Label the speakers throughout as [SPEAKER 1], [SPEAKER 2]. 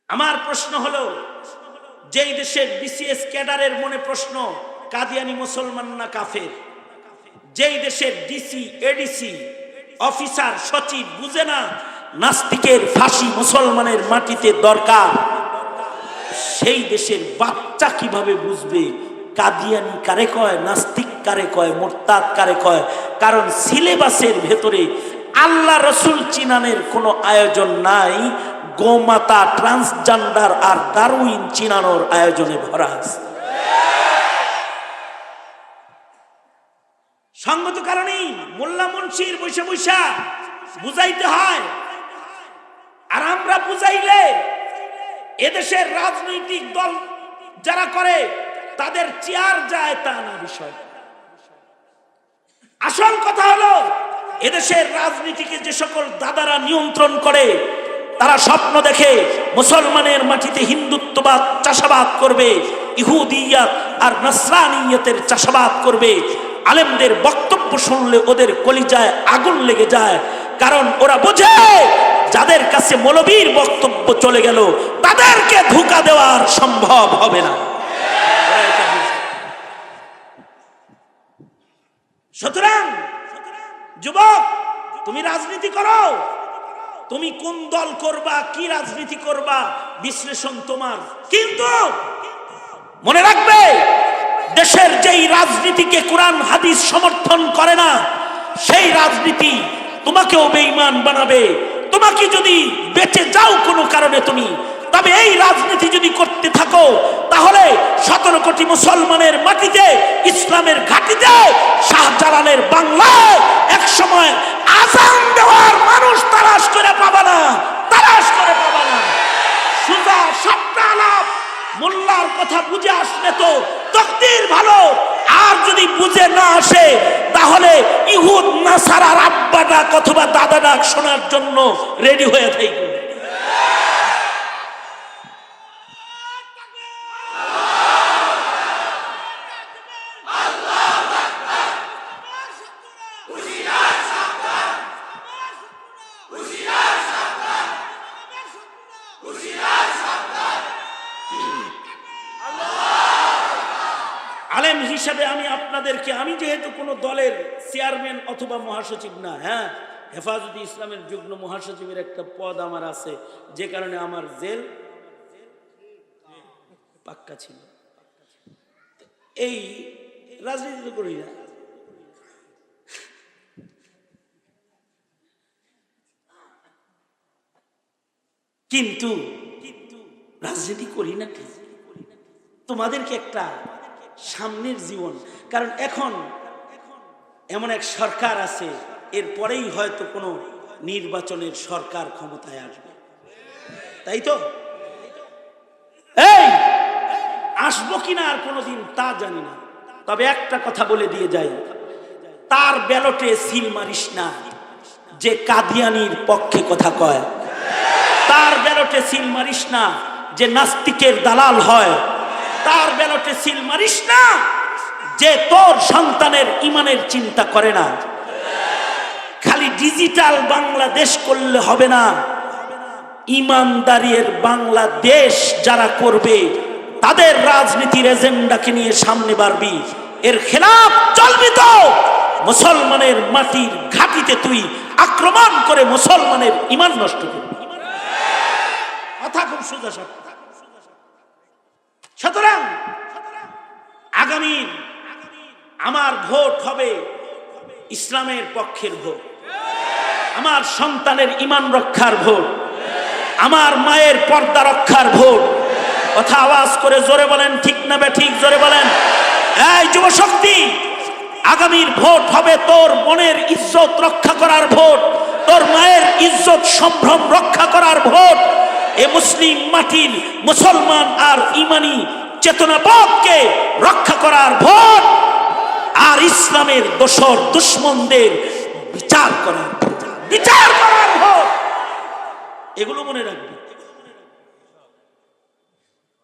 [SPEAKER 1] আমার প্রশ্ন হলো, যেই দেশের বিসিএস ক্যাডারের মনে প্রশ্ন কাদিয়ানি মুসলমান না কাফের, যেই দেশের ডিসি এডিসি অফিসার সচিব বুঝে না নাস্তিকের ফাঁসি মুসলমানের মাটিতে দরকার, সেই দেশের বাচ্চা কিভাবে বুঝবে কাদিয়ানি কারে কয়, নাস্তিক কারে কয়, মোরতাদ কারে কয়? কারণ সিলেবাসের ভেতরে আল্লাহ রসুল চিনানের কোনো আয়োজন নাই, গোমাতা, ট্রান্সজেন্ডার আর ডারউইন চিনানোর আয়োজনে ভরা আছে। সঙ্গত কারণেই মোল্লা মুন্সির বৈশা বৈশা বুঝাইতে হয়, আর আমরা বুঝাইলে এদেশের রাজনৈতিক দল যারা করে তাদের চেয়ার যায় তা না বিষয়। আসল কথা হলো, এদেশের রাজনীতিকে যে সকল দাদারা নিয়ন্ত্রণ করে তারা স্বপ্ন দেখে মুসলমানের মাটিতে হিন্দুত্ববাদ চাষাবাদ করবে, ইহুদিয়াত আর নাসরানিয়াতের চাষাবাদ করবে। আলেমদের বক্তব্য শুনলে ওদের কলিজায় আগুন লেগে যায়, কারণ ওরা বোঝে যাদের কাছে মৌলবীর বক্তব্য চলে গেল তাদেরকে ধোঁকা দেওয়ার সম্ভব হবে না। সুতরাং যুবক, তুমি রাজনীতি করো, তুমি কোন দল করবা, কি রাজনীতি করবা, বিশ্লেষণ তোমার। কিন্তু মনে রাখবে, দেশের যেই রাজনীতিকে কোরআন হাদিস সমর্থন করে না, সেই রাজনীতি তোমাকেও বেঈমান বানাবে। তোমাকে যদি বেঁচে যাও কোনো কারণে তুমি, তবে এই রাজনীতি যদি করতে থাকো, তাহলে 17 কোটি মুসলমানের মাটিতে, ইসলামের ঘাঁটিতে, শাহজালালের বাংলায় এক সময় আযান দেওয়ার মানুষ তালাশ করে পাবা না, তালাশ করে পাবা না। সুজা সবটা আলাপ মোল্লার কথা বুঝে আসলে তো তকদির ভালো, আর যদি বুঝে না আসে তাহলে ইহুদ নাসারার আব্বা ডাক অথবা দাদা ডাক শোনার জন্য রেডি হয়ে থাকবে। আলেম হিসাবে আমি আপনাদেরকে, আমি যেহেতু কোনো দলের চেয়ারম্যান অথবা মহাসচিব না, হ্যাঁ, হেফাজতে ইসলামের যুগ্ম মহাসচিবের একটা পদ আমার আছে, যে কারণে আমার জেল পাক্কা ছিল। এই রাজনীতি তো করি না, কিন্তু রাজনীতি করি না ঠিক। তোমাদেরকে একটা সামনের জীবন, কারণ এখন এমন এক সরকার আছে, এরপরেই হয়তো কোনো নির্বাচনের সরকার ক্ষমতায় আসবে, তাই তো? এই আসবো কিনা আর কোনোদিন তা জানি না, তবে একটা কথা বলে দিয়ে যাই, তার ব্যালটে সিল মারিস না যে কাদিয়ানির পক্ষে কথা কয়, তার ব্যালটে সিল মারিস না যে নাস্তিকের দালাল হয়, তার ব্যালটে সিল মারিস না যে তোর সন্তানের ইমানের চিন্তা করে না। খালি ডিজিটাল বাংলাদেশ করলে হবে না, ইমানদারির বাংলাদেশ যারা করবে তাদের রাজনীতির এজেন্ডাকে নিয়ে সামনে বাড়বি। এর খেলাফ চলবি তো মুসলমানের মাটির ঘাটিতে তুই আক্রমণ করে মুসলমানের ইমান নষ্ট করবি। কথা খুব সোজা সাপটা। সুতরাং আগামী আমার ভোট হবে ইসলামের পক্ষের ভোট, আমার সন্তানের ইমান রক্ষার ভোট, আমার মায়ের পর্দা রক্ষার ভোট। কথা আওয়াজ করে জোরে বলেন, ঠিক না বেঠিক? জোরে বলেন। এই যুব শক্তি, আগামীর ভোট হবে তোর মনের ইজ্জত রক্ষা করার ভোট, তোর মায়ের ইজ্জত সম্ভ্রম রক্ষা করার ভোট, এ মুসলিম মাটির মুসলমান আর ইমানি চেতনাবোধকে রক্ষা করার ভোট, আর ইসলামের দোসর দুশ্মনদের বিচার করার ভোট। এগুলো মনে রাখবে।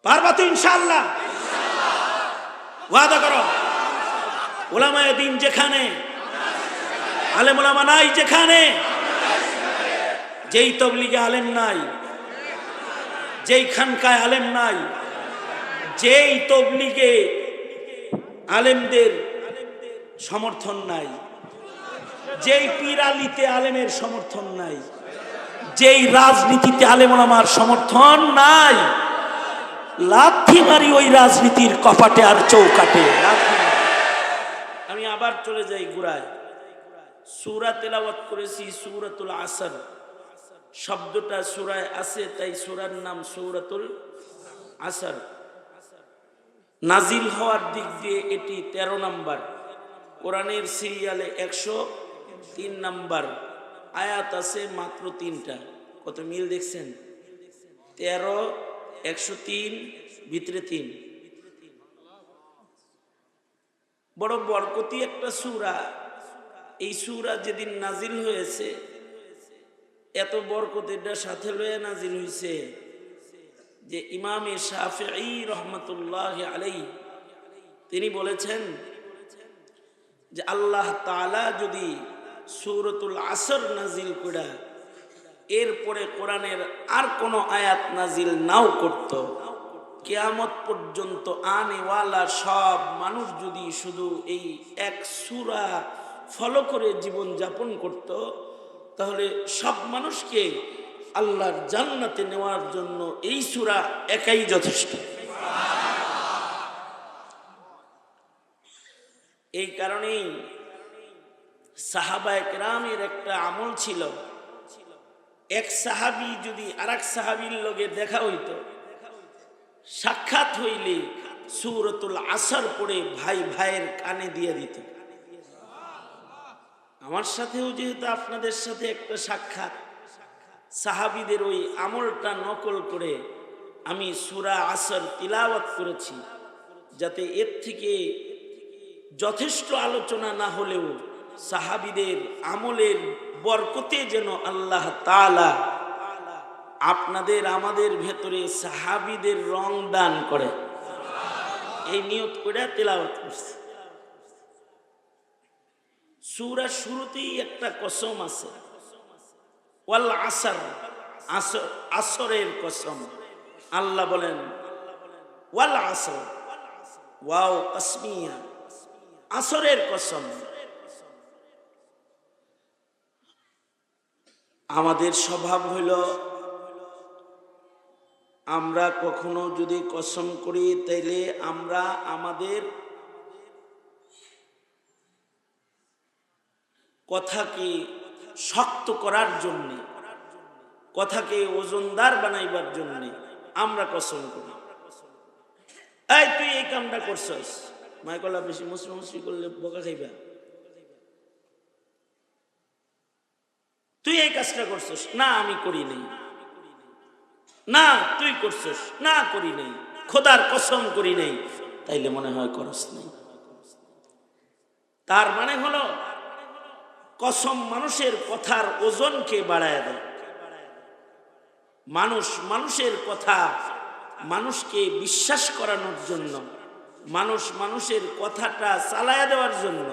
[SPEAKER 1] পারবা তো ইনশাআল্লাহ? ওয়াদা করো। ওলামায়ে দ্বীন যেখানে, আলেম ওলামা নাই যেখানে, যেই তবলিগে আলেম নাই, যেই খানকায় আলেম নাই, যেই তবলিগে আলেমদের সমর্থন নাই, যেই পীর আলিতে আলেমের সমর্থন নাই, যেই রাজনীতিতে আলেম ওলামার সমর্থন নাই, লাথি মারি ওই রাজনীতির কপাটে আর চৌকাটে। আমি আবার চলে যাই গুড়ায়। সূরা তেলাওয়াত করেছি সূরাতুল আসর, শব্দটা সূরায় আছে তাই সূরার নাম সূরাতুল আসর। নাজিল হওয়ার দিক দিয়ে এটি 13 নম্বর, কোরআনের সিরিয়ালে 103 নম্বর, আয়াত আছে মাত্র 3টা। কত মিল দেখছেন? 13, 103, ভিতরে 3। বড় বরকতি একটা সূরা। এই সূরা যেদিন নাজিল হয়েছে, এত বরকতের সাথে লয়ে নাজিল হয়েছে যে ইমামে শাফিঈ রহমতুল্লাহ আলাইহি তিনি বলেছেন যে আল্লাহ তাআলা যদি সূরাতুল আসর নাজিল করে এরপরে কোরআনের আর কোনো আয়াত নাজিল নাও করত, কিয়ামত পর্যন্ত আনেওয়ালা সব মানুষ যদি শুধু এই এক সূরা ফলো করে জীবন যাপন করত, তাহলে সব মানুষকে আল্লাহর জান্নাতে নেওয়ার জন্য এই সূরা একাই যথেষ্ট। এই কারণেই সাহাবায়ে কেরামের একটা আমল ছিল, এক সাহাবী যদি আরেক সাহাবীর লগে দেখা হইত, সাক্ষাৎ হইলে সূরাতুল আসর পড়ে ভাই ভাইয়ের কানে দিয়ে দিত। আমার সাথেও যেহেতু আপনাদের সাথে একটা সাক্ষাৎ, সাহাবীদের ওই আমলটা নকল করে আমি সূরা আসর তিলাওয়াত করেছি, যাতে এর থেকে যথেষ্ট আলোচনা না হলেও সাহাবীদের আমলের বরকতে যেন আল্লাহ তাআলা আপনাদের আমাদের ভেতরে সাহাবীদের রং দান করে, এই নিয়ত করে তিলাওয়াত করছি। সূরার শুরুতেই একটা কসম আছে, ওয়াল আসর, আসরের কসম। আল্লাহ বলেন ওয়াল আসর, ওয়াও তাসমিয়া, আসরের কসম। আমাদের স্বভাব হইল আমরা কখনো যদি কসম করি তাইলে আমরা আমাদের কথাকে শক্ত করার জন্য, কথাকে ওজনদার বানাইবার জন্য আমরা কসম করি। এই তুই এই কামটা করছস, মাইকলা বেশি মুসরি করলে বোকা খাইবা, তুই এই কাজটা করছস, না আমি করি নাই, না তুই করছস, না করি নাই, খোদার কসম করি নাই, তাইলে মনে হয় করস নাই। তার মানে হলো কসম মানুষের কথার ওজনকে বাড়ায় দেয়। মানুষের কথা মানুষকে বিশ্বাস করানোর জন্য, মানুষের কথাটা চালায়া দেওয়ার জন্য,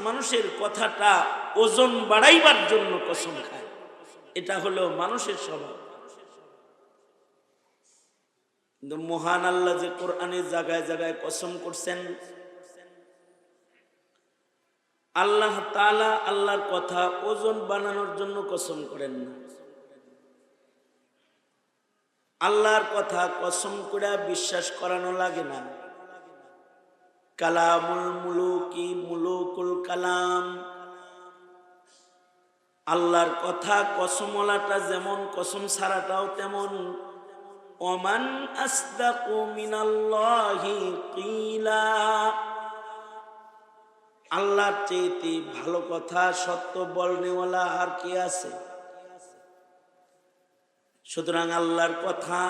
[SPEAKER 1] মানুষের কথাটা ওজন বাড়াইবার জন্য কসম খায়। এটা হলো মানুষের স্বভাব। কিন্তু মহান আল্লাহ যে কোরআনে জায়গায় জায়গায় কসম করছেন, আল্লাহ তাআলা আল্লাহর কথা ওজন বানানোর জন্য কসম করেন না। আল্লাহর কথা কসম করে বিশ্বাস করানো লাগে না। কালামুল মুলুকি মুলুকুল কালাম, আল্লাহর কথা কসমলাটা যেমন কসম ছাড়াটাও তেমন। ওমান আসদাকু মিনাল্লাহি কিলা, আল্লাহর চেয়ে ভালো কথা সত্য বলনেওয়ালা আর কে আছে? সুতরাং আল্লাহর কথা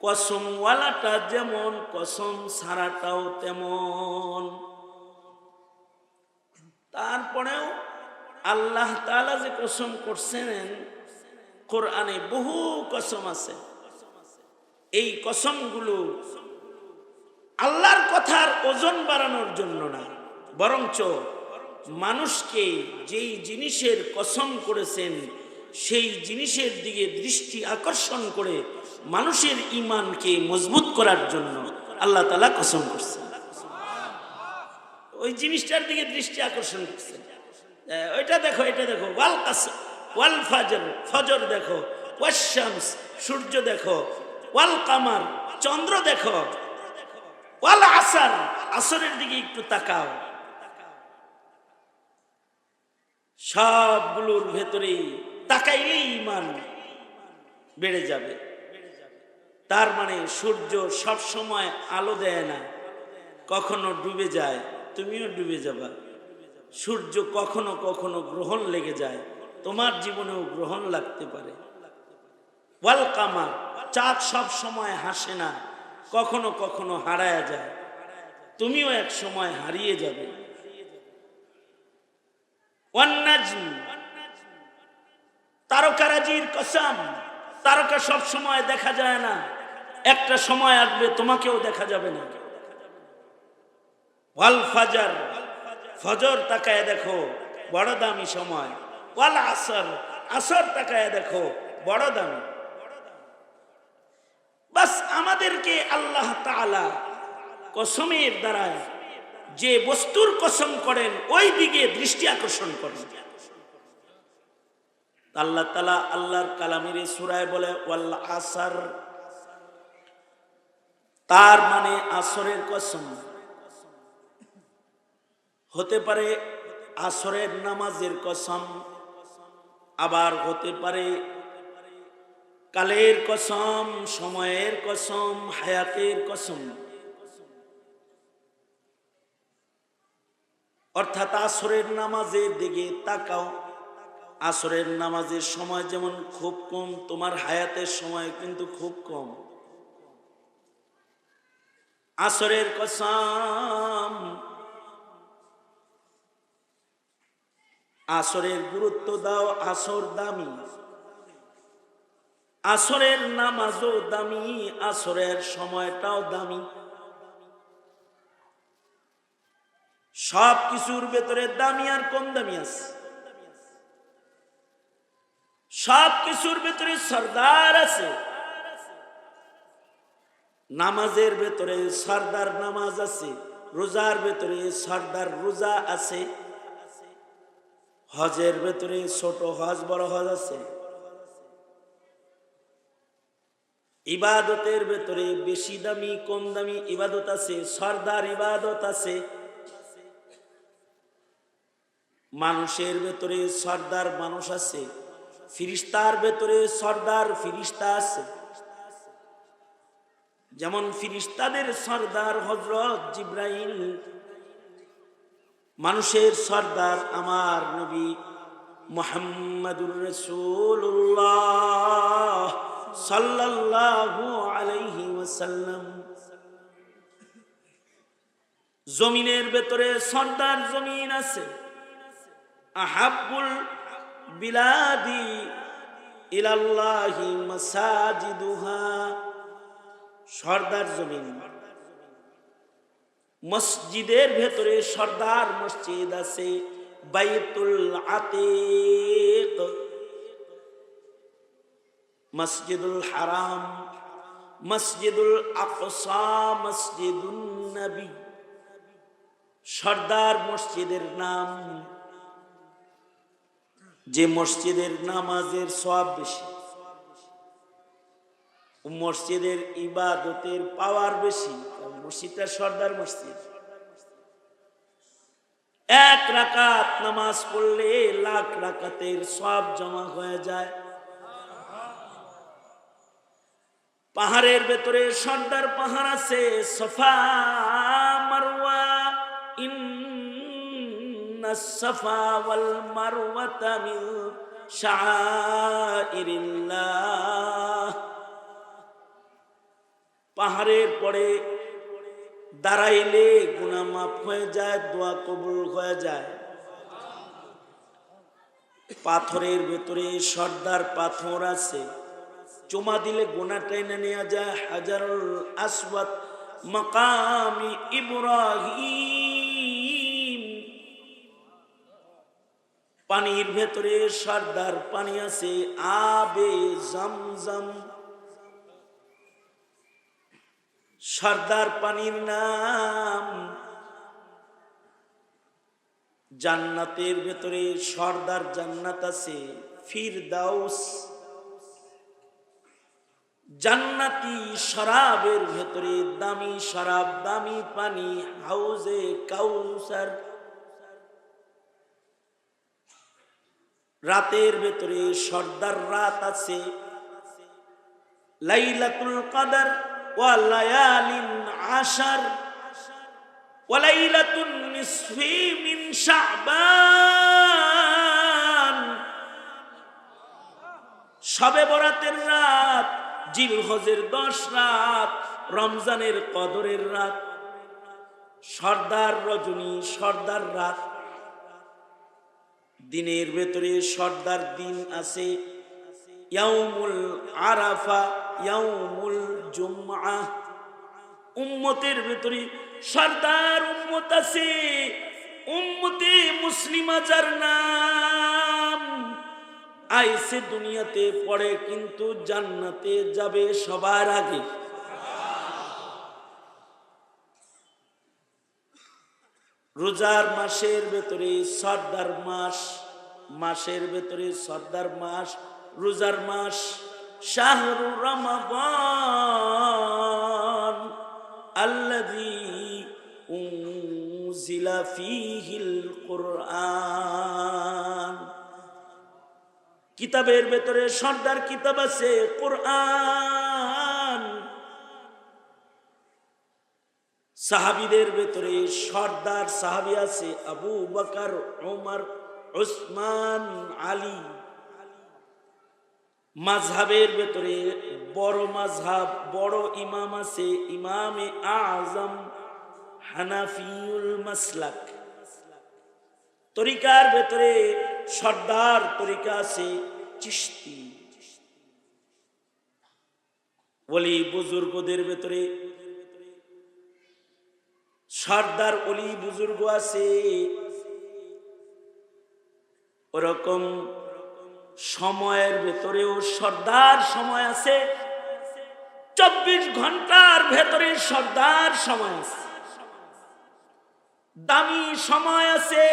[SPEAKER 1] কসমওয়ালাটা যেমন, কসম ছাড়াটাও তেমন। তারপরেও আল্লাহ তাআলা যে কসম করছেন, কোরআনে বহু কসম আছে। এই কসমগুলো আল্লাহর কথার ওজন বাড়ানোর জন্য না, বরঞ্চ মানুষকে যেই জিনিসের কসম করেছেন সেই জিনিসের দিকে দৃষ্টি আকর্ষণ করে মানুষের ঈমানকে মজবুত করার জন্য আল্লাহ তাআলা কসম করছেন, ওই জিনিসটার দিকে দৃষ্টি আকর্ষণ করছেন। ওইটা দেখো, এটা দেখো, ওয়াল কাসর ওয়াল ফাজর, ফজর দেখো, ওয়াশ শামস সূর্য দেখো, ওয়াল কামার চন্দ্র দেখো, ওয়াল আসর আসরের দিকে একটু তাকাও। সবগুলোর ভেতরে তাকাইলেই ঈমান বেড়ে যাবে। তার মানে সূর্য সব সময় আলো দেয় না, কখনো ডুবে যায়, তুমিও ডুবে যাবা। সূর্য কখনো কখনো গ্রহণ লেগে যায়, তোমার জীবনেও গ্রহণ লাগতে পারে। ওয়াল কামার চাঁদ সব সময় হাসে না, কখনো কখনো হারায়া যায়, তুমিও এক সময় হারিয়ে যাবে। ওয়ান নাজম তারকারাজির কসম, তারকা সব সময় দেখা যায় না, একটা সময় আসবে তোমাকেও দেখা যাবে না। ওয়াল ফাজর ফজর তাকায় দেখো, বড় দামি সময়। ওয়াল আসর আসর তাকায় দেখো, বড় দামি। বাস আমাদেরকে আল্লাহ তাআলা কসমের দ্বারা যে বস্তুর কসম করেন ওই দিকে দৃষ্টি আকর্ষণ করেন। আল্লাহ তাআলা আল্লাহর কালামের সূরায় বলে ওয়াল আসর, তার মানে আসরের কসম। হতে পারে আসরের নামাজের কসম, আবার হতে পারে কালের কসম, সময়ের কসম, হায়াতের কসম। অর্থাৎ আসরের নামাজের দিকে তাকাও, আসরের নামাজের সময় যেমন খুব কম, তোমার হায়াতের সময় কিন্তু খুব কম। আসরের কসম, আসরের গুরুত্ব দাও, আসর দামি, আসরের নামাজও দামি, আসরের সময়টাও দামি। সব কিছুর ভেতরে দামি আর কম দামি আছে, সব কিছুর ভেতরে সরদার আছে। নামাজের ভেতরে সরদার নামাজ আছে, রোজার ভেতরে সরদার রোজা আছে, হজের ভেতরে ছোট হজ বড় হজ আছে, ইবাদতের ভেতরে বেশি দামি কম দামি ইবাদত আছে, সরদার ইবাদত আছে। মানুষের ভেতরে সরদার মানুষ আছে, ফিরিস্তার ভেতরে সরদার ফিরিস্তা আছে। যেমন ফিরিস্তাদের সরদার হযরত জিবরাইল, মানুষের সরদার আমার নবী মুহাম্মাদুর রাসূলুল্লাহ সাল্লাল্লাহু আলাইহি ওয়াসাল্লাম। জমিনের ভেতরে সরদার জমিন আছে, আহাব্বুল বিলাদি ইলাল্লাহি মাসাজিদুহা, সরদার জমিন। মসজিদের ভেতরে সরদার মসজিদ আছে, বাইতুল আতিক, মসজিদুল হারাম, মসজিদুল আকসা, মসজিদুন নবী। সরদার মসজিদের নাম, যে মসজিদের নামাজের সওয়াব বেশি, মসজিদের ইবাদতের পাওয়ার বেশি, মসজিদটা সরদার মসজিদ। এক রাকাত নামাজ পড়লে লাখ রাকাতের সওয়াব জমা হয়ে যায়। পাহাড়ের ভেতরে সরদার পাহাড় আছে, সফা মারওয়া, ইন্নাস সাফা ওয়াল মারওয়াতা মিন শাআইরিল্লাহ। পাহাড়ের পরে দাঁড়াইলে গুনাহ মাফ হয়ে যায়, দোয়া কবুল হয়ে যায়। পাথরের ভেতরে সরদার পাথর আছে, চুমা দিলে গুনাহ টেনে নেওয়া যায়। হাজারুল আসওয়াদ, মাকামি ইব্রাহিম, পানির ভেতরে সর্দার পানি আছে আবে জমজম। সর্দার পানির নাম। জান্নাতের ভেতরে সর্দার জান্নাত আছে ফিরদাউস। জান্নাতি শরাবের ভেতরে দামি শরাব, দামি পানি, হাউজে কাউসার। রাতের ভেতরে সর্দার রাত আছে লাইলাতুল কদর ওয়া লায়ালিন আশার ওয়া লাইলাতুন নিসফি মিন শাবান। শবে বরাতের রাত, জিলহজের 10 রাত, রমজানের কদরের রাত, সর্দার রজনী, সর্দার রাত। দিনের ভেতরে সর্দার দিন আছে ইয়াউমুল আরাফা, ইয়াউমুল জুমআ। উম্মতের ভেতরে সর্দার উম্মত আছে উম্মতে মুসলিমা, যার নাম আইসে দুনিয়াতে পড়ে কিন্তু জান্নাতে যাবে সবার আগে। রোজার মাসের ভেতরে সর্দার মাস, মাসের ভেতরে সর্দার মাস, রোজার মাস। শাহরু রমাদান আল্লাযী উনজিলা ফীহিল কুরআন। কিতাবের ভেতরে সর্দার কিতাব আছে কুরআন। সাহাবীদের ভেতরে সর্দার সাহাবী আছে আবু বকর, ওমর, উসমান, আলী। মাযহাবের ভেতরে বড় মাযহাব, বড় ইমাম আছে ইমামে আযম হানাফিউল মাসলাক। তরিকার ভেতরে সর্দার তরিকা আছে চিশতি। ওলি বুজুর্গদের ভেতরে সর্দার ওলি বুজুর্গ আছে। ওরকম সময়ের ভেতরেও সর্দার সময় আছে। 24 ঘন্টার ভেতরে সর্দার সময় আছে। দামি সময় আছে,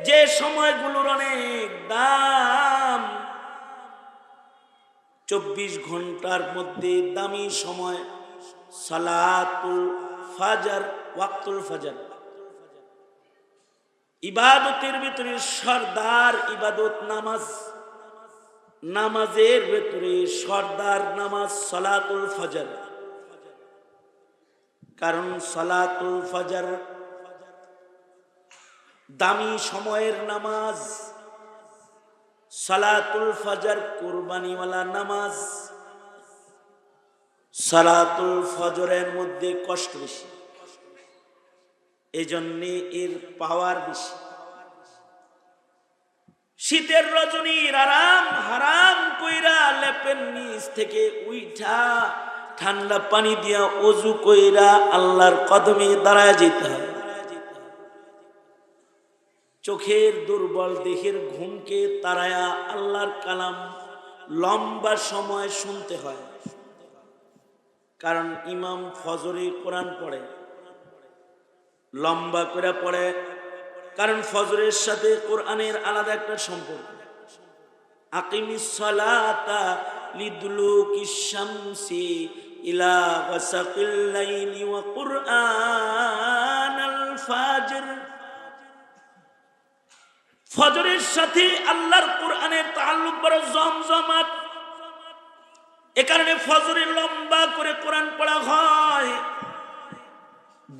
[SPEAKER 1] যে সময়গুলোর অনেক দাম। 24 ঘন্টার মধ্যে দামি সময় সালাতুল ফাজর, ওয়াক্তুল ফজর। ইবাদতের ভিতরে সর্দার ইবাদত নামাজ। নামাজের ভেতরে সর্দার নামাজ সালাতুল ফজর। কারণ সালাতুল ফজর দামি সময়ের নামাজ। সালাতুল ফজর কুরবানিওয়ালা নামাজ। সালাতুল ফজরের মধ্যে কষ্ট বেশি, এজন্যে এর পাওয়ার বেশি। শীতের রজনীর আরাম হারাম কইরা লেপের নিচ থেকে উইঠা ঠান্ডা পানি দিয়া ওযু কইরা আল্লাহর কদমে দাঁড়ায় যেতে হয়। চোখের দুর্বল দেহের ঘুমকে তাড়ায়া আল্লাহর কালাম লম্বা সময় শুনতে হয়। কারণ ইমাম ফজরে কোরআন পড়ে, লম্বা করে পড়ে। কারণ ফজরের সাথে কোরআনের আলাদা একটা সম্পর্ক। আকিমিস সালাতা লিদুলুকিশ শামসি ইলা ওয়াসাকিল লাইলি ওয়া কুরআনাল ফাজর। ফজরের সাথে আল্লাহর কোরআনের তাআল্লুক বড় জমজমাট। এ কারণে ফজরে লম্বা করে কোরআন পড়া হয়।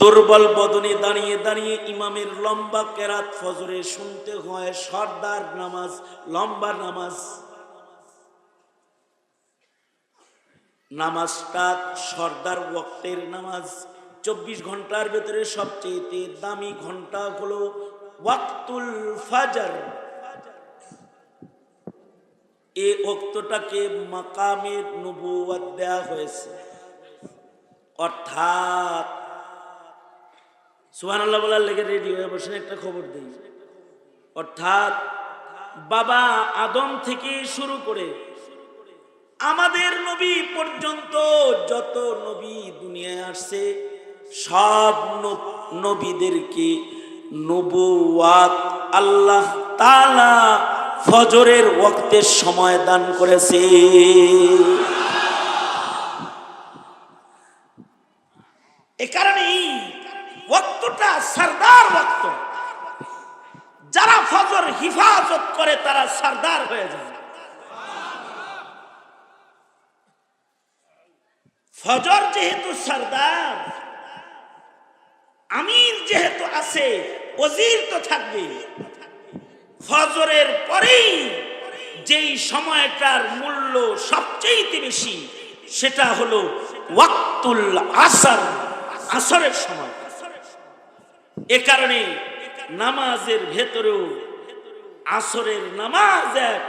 [SPEAKER 1] দুর্বল বদনে দাঁড়িয়ে দাঁড়িয়ে ইমামের লম্বা কেরাত ফজরে শুনতে হয়। সর্দার নামাজ, লম্বা নামাজ। নামাজটা সর্দার ওয়াক্তের নামাজ। 24 ঘন্টার ভেতরে সবচেয়ে দামি ঘন্টা হলো ওয়াক্তুল ফাজর। এই ওয়াক্তটাকে মাকামে নবুয়ত দেয়া হয়েছে। অর্থাৎ সুবহানাল্লাহ বলার লেগে রেডি হয়ে বসেন, একটা খবর দেই। অর্থাৎ বাবা আদম থেকে শুরু করে আমাদের নবী পর্যন্ত যত নবী দুনিয়ায় আসছে সব নবীদেরকে নবুয়াত আল্লাহ তাআলা ফজরের ওয়াক্তের সময় দান করেছে। এ কারণে এই ওয়াক্তটা সরদার ওয়াক্ত, যারা ফজর হিফাজত করে তারা সরদার হয়ে যায়। ফজর যেহেতু সরদার, আমির যেহেতু আছে, ওজির তো থাকবে। ফজরের পরেই যেই সময়টার মূল্য সবচেয়ে বেশি সেটা হলো ওয়াক্তুল আসর, আসরের সময়। এ কারণে নামাজের ভেতরেও আসরের নামাজ এক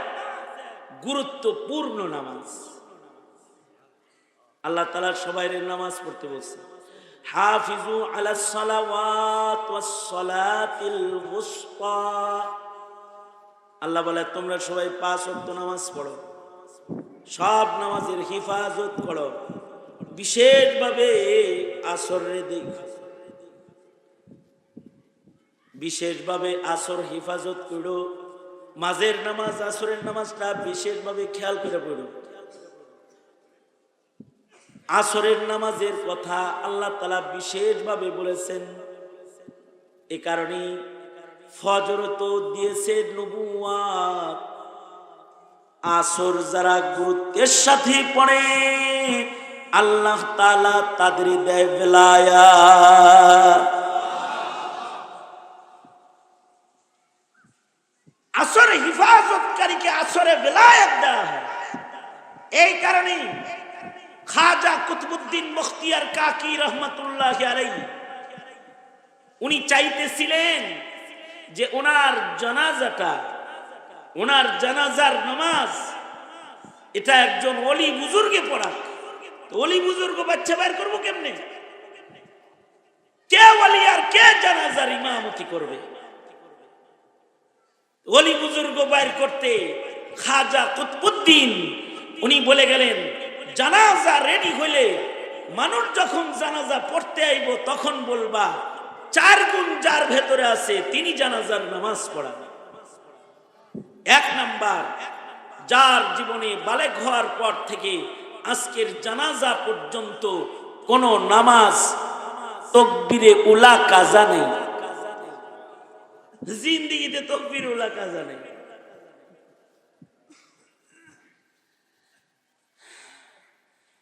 [SPEAKER 1] গুরুত্বপূর্ণ নামাজ। আল্লাহ তাআলা সবাইরে নামাজ পড়তে বলছে, হাফিজু আলাস সালাওয়াত ওয়াস সালাতিল উসতা। আল্লাহ বলে তোমরা সবাই 5 ওয়াক্ত নামাজ পড়ো, সব নামাজের হিফাজত করো, বিশেষভাবে আসরের দিক, বিশেষভাবে আসর হিফাজত করো। মাঝের নামাজ আসরের নামাজটা বিশেষভাবে খেয়াল করে পড়ো। আসরের নামাজের কথা আল্লাহ তাআলা বিশেষভাবে বলেছেন। এ কারণে ফজর তো দিয়েছে নবুয়াত, আসর যারা গুরুত্বের সাথে পড়ে আল্লাহ তাআলা তাদের দেয় বেলায়াত। আসরে হিফাজতকারীকে আসরে বেলায়াত দেওয়া হয়। এই কারণে খাজা কুতুবউদ্দিন মুখতিয়ার কাকি রহমাতুল্লাহি আলাইহি উনি চাইতেছিলেন যে ওনার জানাজাটা, ওনার জানাজার নামাজ এটা একজন ওলি বুজুর্গে পড়াক। তো ওলি বুজুর্গ বাচ্চা বের করবো কেমনে? কে ওলি আর কে জানাজার ইমামতি করবে? ওলি বুজুর্গ বের করতে খাজা কুতুবউদ্দিন উনি বলে গেলেন, জানাজা রেডি হইলে মানুষ যখন জানাজা পড়তে আইব তখন বলবা 4 গুণ যার ভেতরে আছে তিনি জানাজার নামাজ পড়াবেন। 1 নাম্বার, যার জীবনে বালেগ হওয়ার পর থেকে আজকের জানাজা পর্যন্ত কোন নামাজ তাকবীরে উলা কাজা নেই, জিন্দেগিতে তাকবীর উলা কাজা নেই।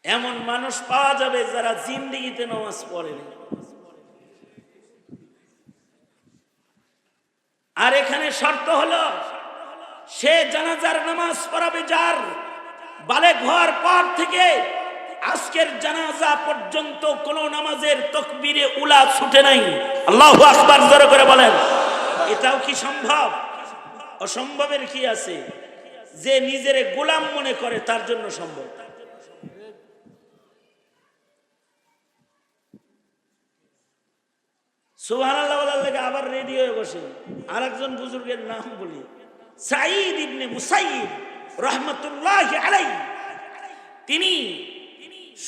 [SPEAKER 1] এমন মানুষ পাওয়া যাবে যারা জিন্দেগিতে নামাজ পড়েনি। আর এখানে শর্ত হলো সে জানাজার নামাজ পড়াবে যার বালেগ হওয়ার পর থেকে আজকের জানাজা পর্যন্ত কোন নামাজের তাকবীরে উলা ছুটে নাই। আল্লাহু আকবার জোরে করে বলেন। এটাও কি সম্ভব? অসম্ভবের কি আছে? যে নিজেরে গোলাম মনে করে তার জন্য সম্ভব। সুবহানাল্লাহ বলার লাগে আবার রেডি হয়ে বসে। আরেকজন বুজুর্গের নাম বলি, সাঈদ ইবনে মুসাইয়িব রাহমাতুল্লাহি আলাইহি। তিনি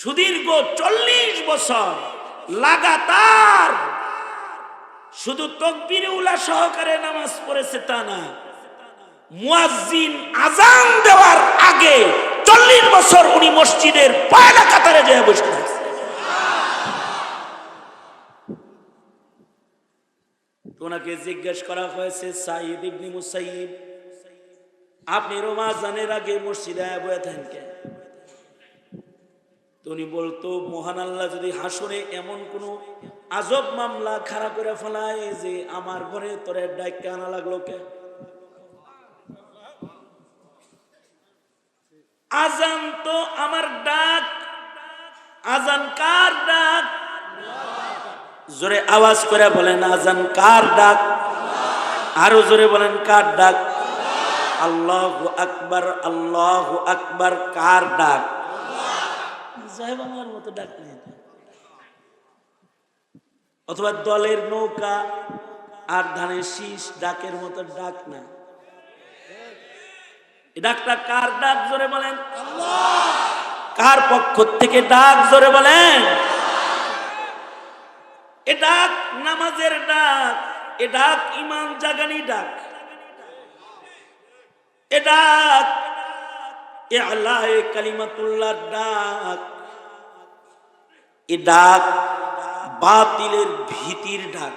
[SPEAKER 1] সুদীর্ঘ 40 বছর লাগাতার শুধু তাকবীরে উলা সহকারে নামাজ পড়েছে তা না, মুয়াজ্জিন আযান দেওয়ার আগে 40 বছর উনি মসজিদের পয়লা কাতারে যেয়ে বসে থাকতেন। ওনাকে জিজ্ঞেস করা হয়েছে, সাঈদ ইবনে মুসাইয়িব আপনি রমাজানের আগে মসজিদে বসে থাকেন কেন? তো উনি বলতো, মহান আল্লাহ যদি হাসরে এমন কোন আজব মামলা খাড়া করে ফেলায় যে আমার ঘরে তোরে ডাইকা আনা লাগলো কে? আজান তো আমার ডাক, আজান কার ডাক? জোরে আওয়াজ করে বলেন, আজান কার ডাক? আরো জোরে বলেন, কার ডাক? আল্লাহু আকবার, আল্লাহু আকবার। কার ডাক? জয় বাংলার মতো ডাক নেই, অথবা দলের নৌকা আর ধানের শীষ ডাকের মতো ডাক না। এই ডাকটা কার ডাক? জোরে বলেন। কার পক্ষ থেকে ডাক? জোরে বলেন। এ ডাক নামাজের ডাক, এ ডাক ঈমান জাগানি ডাক, এ ডাক ইলায়ে কালিমাতুল্লাহর ডাক, এ ডাক বাতিলের ভীতির ডাক,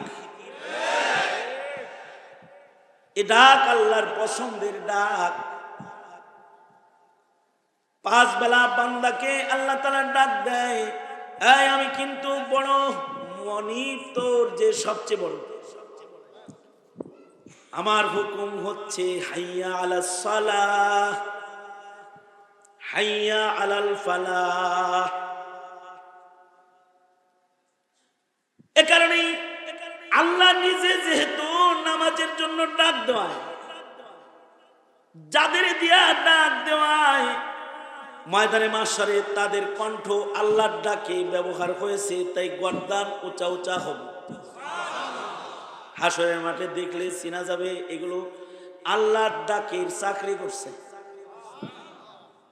[SPEAKER 1] এ ডাক আল্লাহর পছন্দের ডাক। 5 বেলা বান্দাকে আল্লাহ তাআলা ডাক দেয়, এই আমি কিন্তু বড় মনিব, তোর যে সবচেয়ে বড়, আমার হুকুম হচ্ছে হাইয়া আলাস সালাহ, হাইয়া আলাল ফালাহ। এ কারণেই আল্লাহ নিজে যেহেতু নামাজের জন্য ডাক দেওয়ায়, যাদের দিয়া ডাক দেওয়ায় ময়দানে মাশারে তাদের কণ্ঠ আল্লাহর ডাকে ব্যবহার হয়েছে, তাই গর্দান উঁচা উঁচা হবে। হাসরের মাঠে দেখলে চিনা যাবে এগুলো আল্লাহর ডাকের চাকরি করছে,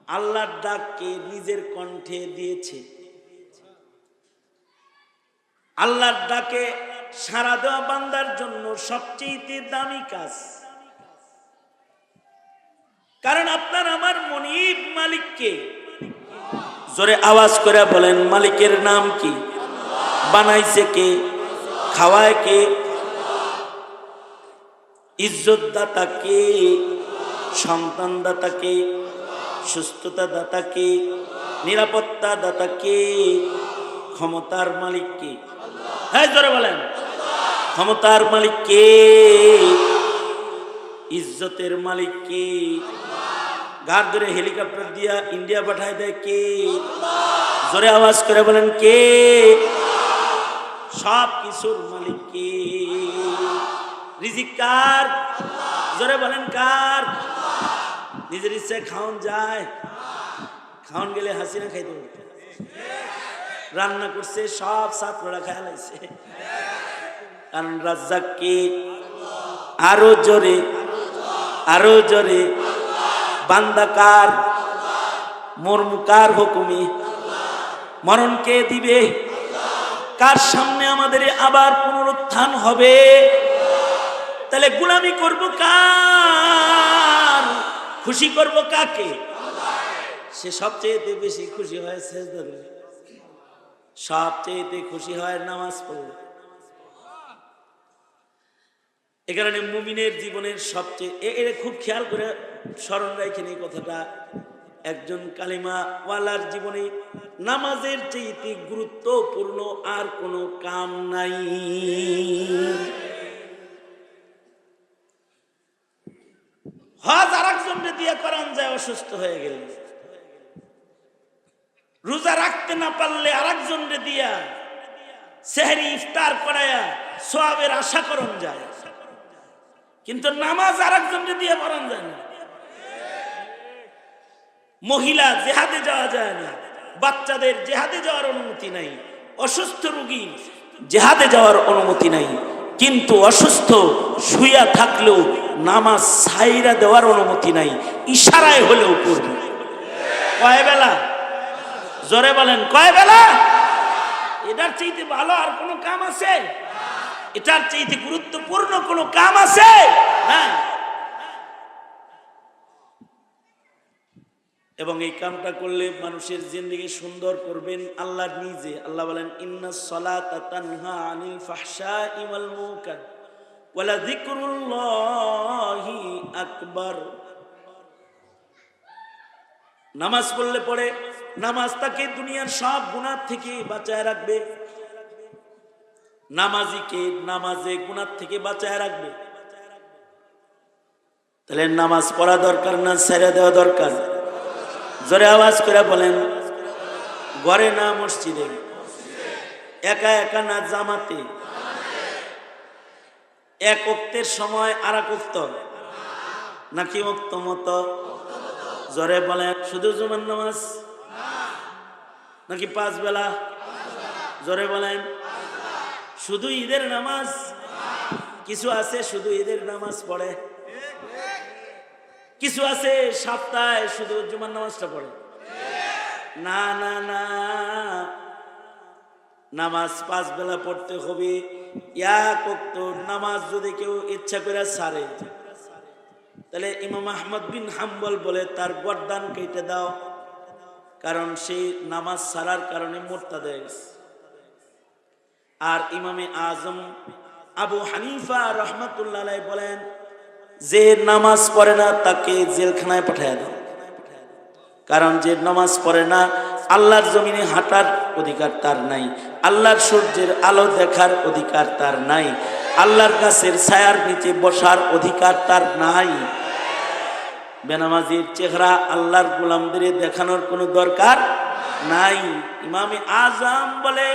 [SPEAKER 1] আল্লাহর ডাককে নিজের কণ্ঠে দিয়েছে। আল্লাহর ডাকে সাড়া দেওয়া বান্দার জন্য সবচেয়ে দামি কাজ। কারণ আপনার আমার মনিব মালিককে, জোরে আওয়াজ করে বলেন, মালিকের নাম কি? বানাইছে কে? খাওয়ায় কে? ইজ্জত দাতা কে? সন্তান দাতা কে? সুস্থতা দাতা কে? নিরাপত্তা দাতা কে? ক্ষমতার মালিক কে? হ্যাঁ জোরে বলেন। ক্ষমতার মালিক কে? ইজ্জতের মালিক কে? গাড় ধরে হেলিকপ্টার দিয়া ইন্ডিয়া পাঠায় দেয় কে? জোরে আওয়াজ করে বলেন কে? সব কিছুর মালিক কে? রিজিক কার? জোরে বলেন কার? নিজের ইচ্ছায় খাওন যায়? খাওন গেলে হাসিনা খাইতে হবে, রান্না করছে সব ছাত্ররা খায় লাইছে। কারণ রাজ্জাক কে? আরো জোরে, আরো জোরে। বান্দা কার? মরমু কার হুকুমে? মরণ কে দিবে? কার সামনে আমাদের আবার পুনরুত্থান হবে? তাহলে গোলামি করব কার? খুশি করব কাকে? সে সবচেয়ে বেশি খুশি হয় সেজদা দিলে, সবচেয়ে খুশি হয় নামাজ পড়লে। এ কারণে মুমিনের জীবনের সবচেয়ে এটা খুব খেয়াল করে স্মরণ রাখেন এই কথাটা, একজন কালিমা ওয়ালার জীবনে নামাজের চেয়ে গুরুত্বপূর্ণ আর কোনো কাম নাই। হজ আর একজনকে দিয়ে করান যায় অসুস্থ হয়ে গেলে, রোজা রাখতে না পারলে আর একজনকে দিয়া সেহরি ইফতার করায়া সওয়াবের আশা করন যায়, কিন্তু নামাজ আর একজনকে দিয়ে পড়ান যায় না। মহিলা জেহাদে যাওয়া যায় না, বাচ্চাদের জেহাদে যাওয়ার অনুমতি নাই, অসুস্থ রোগী জেহাদে যাওয়ার অনুমতি নাই, কিন্তু অসুস্থ শুইয়া থাকলেও নামাজ ছাইরা দেওয়ার অনুমতি নাই, ইশারায় হলেও পড়বে। কয় বেলা? জোরে বলেন কয় বেলা? এটার চাইতে ভালো আর কোনো কাম আছে? এটার চাইতে গুরুত্বপূর্ণ কোনো কাম আছে? না। এবং এই কামটা করলে মানুষের জিন্দেগি সুন্দর করবেন আল্লাহ নিজে। আল্লাহ বলেন, ইন্নাস সালাতা তানহা আনিল ফাহশাই ওয়াল মুনকার ওয়া লাযিকরুল্লাহি আকবার। নামাজ পড়লে পরে নামাজ তাকে দুনিয়ার সব গুনাহ থেকে বাঁচায় রাখবে, নামাজিকে নামাজে গুনাহ থেকে বাঁচায় রাখবে। তাহলে নামাজ পড়া দরকার না ছেড়ে দেওয়া দরকার? জোরে আওয়াজ করে বলেন। ঘরে না মসজিদে? একা একা না জামাতে? এক ওয়াক্তের সময় আর এক ওয়াক্ত নাকি ওয়াক্ত মতো? জোরে বলেন। শুধু জুমার নামাজ নাকি 5 বেলা? জোরে বলেন। শুধু ঈদের নামাজ? কিছু আছে শুধু ঈদের নামাজ পড়ে, কিছু আছে সপ্তাহে শুধু জুমার নামাজটা পড়ে। না না না, নামাজ 5 বেলা পড়তে হবে। এক ওয়াক্ত নামাজ যদি কেউ ইচ্ছা করে ছাড়ে, তাহলে ইমাম আহমদ বিন হাম্বল বলে তার গর্দান কেটে দাও, কারণ সেই নামাজ ছাড়ার কারণে মুরতাদ হয়ে গেছে। আর ইমামে আজম আবু হানিফা রহমাতুল্লাহ আলাইহি বলেন, যে নামাজ পড়ে না তাকে জেলখানায় পাঠায় দাও, কারণ যে নামাজ পড়ে না আল্লাহর জমিনে হাঁটার অধিকার তার নাই, আল্লাহর সূর্যের আলো দেখার অধিকার তার নাই, আল্লাহর গাছের ছায়ার নিচে বসার অধিকার তার নাই। বেনামাজির চেহারা আল্লাহর গোলামদের দেখানোর কোনো দরকার নাই। ইমামে আজম বলে,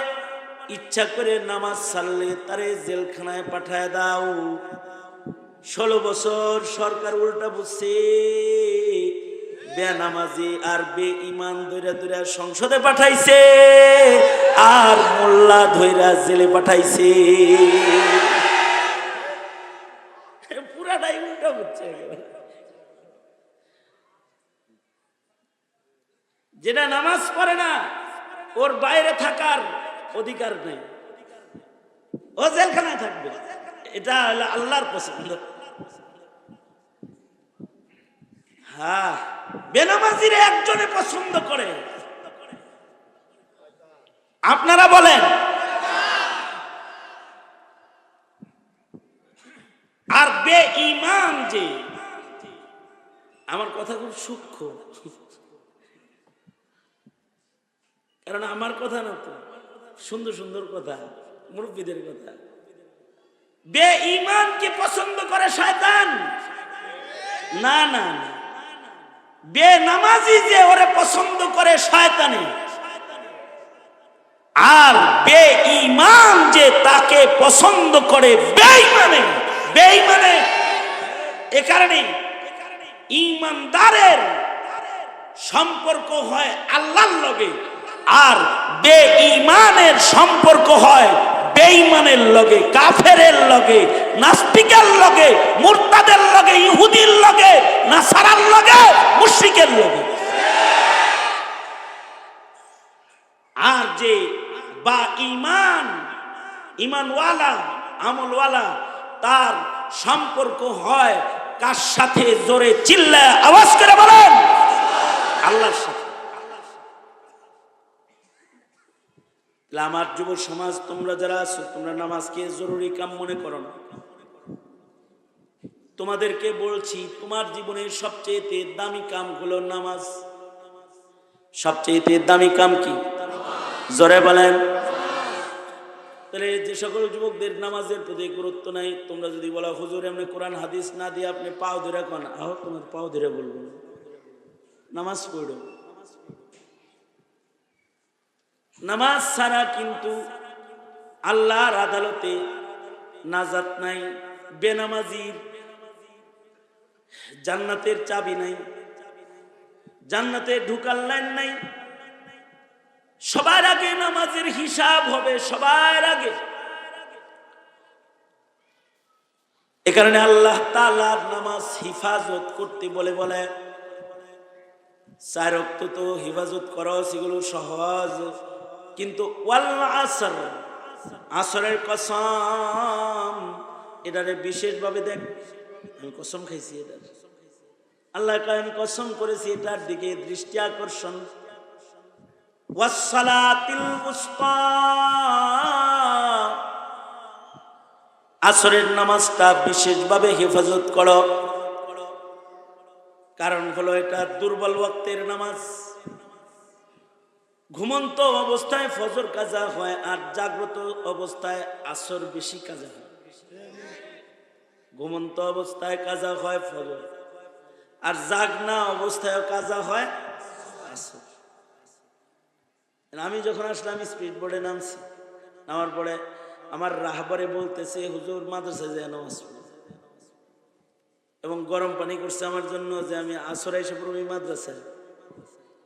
[SPEAKER 1] ইচ্ছা করে নামাজ ছাড়লে তারে জেলখানায় পাঠায় দাও। 16 বছর সরকার উল্টা বুঝছে, বেনামাজি আর বেঈমান ধইরা ধইরা সংসদে পাঠাইছে, আর মোল্লা ধইরা জেলে পাঠাইছে। পুরাটাই উল্টা বুঝছে। যেটা নামাজ পড়ে না ওর বাইরে থাকার অধিকার নেই, ও জেলখানায় থাকবে। এটা হলো আল্লাহর পছন্দ। হ্যাঁ, বেনামাজির একজনে পছন্দ করে। আপনারা বলেন। আর বেঈমান যে, আমার কথা খুব সূক্ষ্ম, কারণ আমার কথা না তো, সুন্দর সুন্দর কথা, মুরব্বীদের কথা। বেঈমানকে পছন্দ করে শয়তান? না না, বেনামাজি যে ওরে পছন্দ করে শয়তানে, আর বেঈমান যে তাকে পছন্দ করে বেঈমানে। বেঈমানে এ কারণে ঈমানদারের সম্পর্ক হয় আল্লাহর লগে, আর বেঈমানের সম্পর্ক হয় বেঈমানের লগে, কাফেরের লগে, নাস্তিকের লগে, মুরতাদের লগে, ইহুদির লগে, নাসারার লগে, মুশরিকের লগে। আর যে বা ঈমান, ঈমানওয়ালা, আমলওয়ালা, তার সম্পর্ক হয় কার সাথে? জোরে চিল্লায় আওয়াজ করে বলেন, আল্লাহর সাথে। আমার যুব সমাজ, তোমরা যারা আছো, তোমরা নামাজকে জরুরি কাম মনে করো না। তোমাদেরকে বলছি, তোমার জীবনের সবচেয়ে দামি কাম হলো নামাজ। সবচেয়ে দামি কাম কি? জোরে বলেন। তাহলে যে সকল যুবকদের নামাজের প্রতি গুরুত্ব নাই, তোমরা যদি বলো হুজুর এমনি কোরআন হাদিস না দিয়ে আপনি পাও ধরে কোন, আহ তোমার পাও ধরে বলবো, নামাজ পড়ো। নামাজ ছাড়া কিন্তু আল্লাহর আদালতে নাজাত নাই। বেনামাজির জান্নাতের চাবি নাই, জান্নাতে ঢুকার লাইন নাই। সবার আগে নামাজের হিসাব হবে, সবার আগে। এ কারণে আল্লাহ তাআলার নামাজ হিফাজত করতে বলে 4 ওয়াক্ত তো হিফাজত করো, সেগুলো সহজ, কিন্তু ওয়াল আসর, আসরের কসম, এটারে বিশেষভাবে দেখ। আমি কসম খাইছি, এটা আল্লাহ কারণ কসম করেছি, এটার দিকে দৃষ্টি আকর্ষণ। ওয়াসসালাতিল উসতা, আসরের নামাজটা বিশেষভাবে হেফাজত করো, কারণ হলো এটা দুর্বল ওয়াক্তের নামাজ। ঘুমন্ত অবস্থায় ফজর কাজা হয়, আর জাগ্রত অবস্থায় আসর বেশি কাজা হয়। ঘুমন্ত অবস্থায় কাজা হয় ফজর, আর জাগনা অবস্থায় কাজা হয় আসর। আমি যখন আসলাম স্পিড বোর্ডে নামছি, নামার পরে আমার রাহবারে বলতেছে হুজুর মাদ্রাসায় যায় নামাজ পড়ো, এবং গরম পানি করছে আমার জন্য যে আমি আসরে এসে পড়বো মাদ্রাসায়।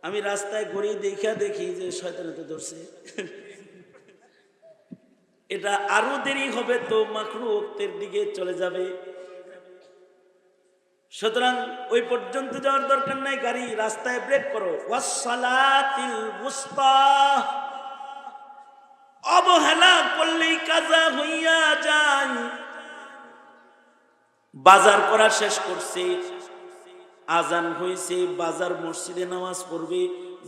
[SPEAKER 1] আমি রাস্তায় ঘুরে দেখি যে শয়তানে তো ধরছে, এটা আরো দেরি হবে তো মাকরু ওয়াক্তের দিকে চলে যাবে। সুতরাং ওই পর্যন্ত যাওয়ার দরকার নাই, গাড়ি রাস্তায় ব্রেক করো। ওয়াসসালাতিল উস্তা, অবহেলা করলেই কাজা হইয়া যায়। বাজার করা শেষ করছে, আজান হইছে, বাজার মসজিদে নামাজ পড়বে,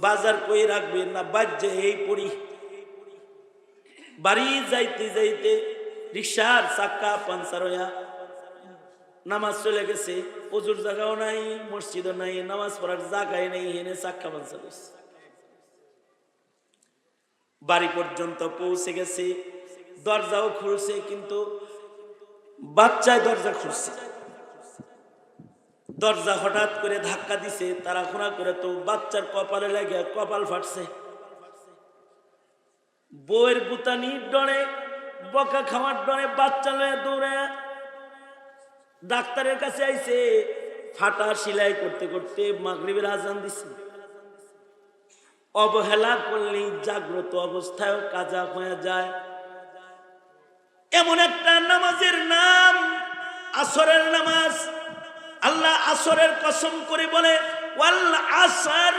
[SPEAKER 1] বাজার কই রাখবে না বাজ্যে এই পড়ি। বাড়ি যাইতে যাইতে রিক্সার চাক্কা পাঞ্চার হইয়া নামাজ চলে গেছে, ওজুর জায়গাও নাই, মসজিদও নাই, নামাজ পড়ার জায়গায় নেই, হেনে চাক্কা পাঞ্চার হয়েছে। বাড়ি পর্যন্ত পৌঁছে গেছে, দরজাও খুলছে, কিন্তু বাচ্চায় দরজা খুলছে। দরজা হঠাৎ করে ধাক্কা দিছে, তারা খোঁড়া করে, তো বাচ্চার কপালে লাগে কপাল ফাটছে। বউয়ের বুতানির ডরে, বকা খাওয়ার ডরে বাচ্চা লয়ে দৌড়ে ডাক্তারের কাছে আইছে। ফাটা সেলাই করতে করতে মাগরিবের আজান দিছে। অবহেলা করলেই জাগ্রত অবস্থায় কাজা হয়ে যায়। এমন একটা নামাজের নাম আসরের নামাজ। আল্লাহ আসরের কসম করে বলে, ওয়াল আসর,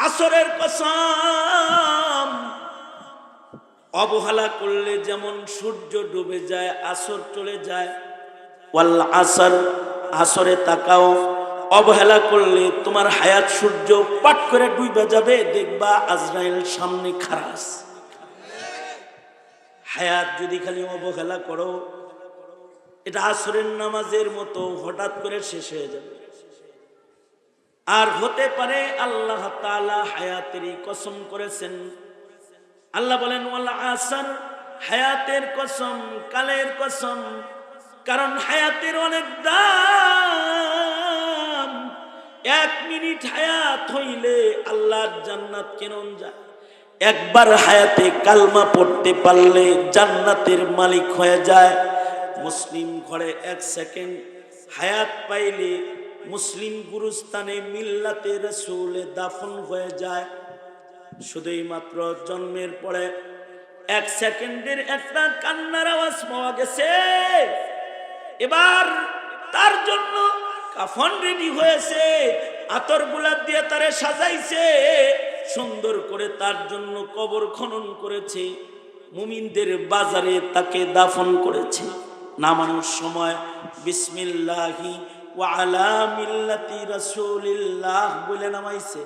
[SPEAKER 1] আসরের কসম। অবহেলা করলে যেমন সূর্য ডুবে যায়, আসর চলে যায়। ওয়াল আসর, আসরে তাকাও। অবহেলা করলে তোমার হায়াত সূর্য পাট করে ডুবে যাবে, দেখবা আজরাইল সামনে খারাস। হায়াত যদি খালি অবহেলা করো, এটা আসরের নামাজের মতো হঠাৎ করে শেষ হয়ে যাবে। আর হতে পারে আল্লাহ তাআলা হায়াতেরই কসম করেছেন। আল্লাহ বলেন, ওয়াল আসর, হায়াতের কসম, কালের কসম। কারণ হায়াতের অনেক দাম। 1 মিনিট হায়াত হইলে আল্লাহর জান্নাত কেনন যায়। একবার হায়াতে কালমা পড়তে পারলে জান্নাতের মালিক হয়ে যায়। মুসলিম ঘরে 1 সেকেন্ড হায়াত পাইলে মুসলিম গুরুস্থানে মিল্লাতে রাসূলে দাফন হয়ে যায়। শুধুই মাত্র জন্মের পরে 1 সেকেন্ডের একটা কান্নার আওয়াজ পাওয়া গেছে, এবার তার জন্য কাফন রেডি হয়েছে, আতর গোলাপ দিয়ে তারে সাজাইছে, সুন্দর করে তার জন্য কবর খনন করেছে, মুমিনদের বাজারে তাকে দাফন করেছে। নামানোর সময় বিসমিল্লাহি ওয়া আলা মিল্লাতি রাসূলিল্লাহ বলে নামাইছে।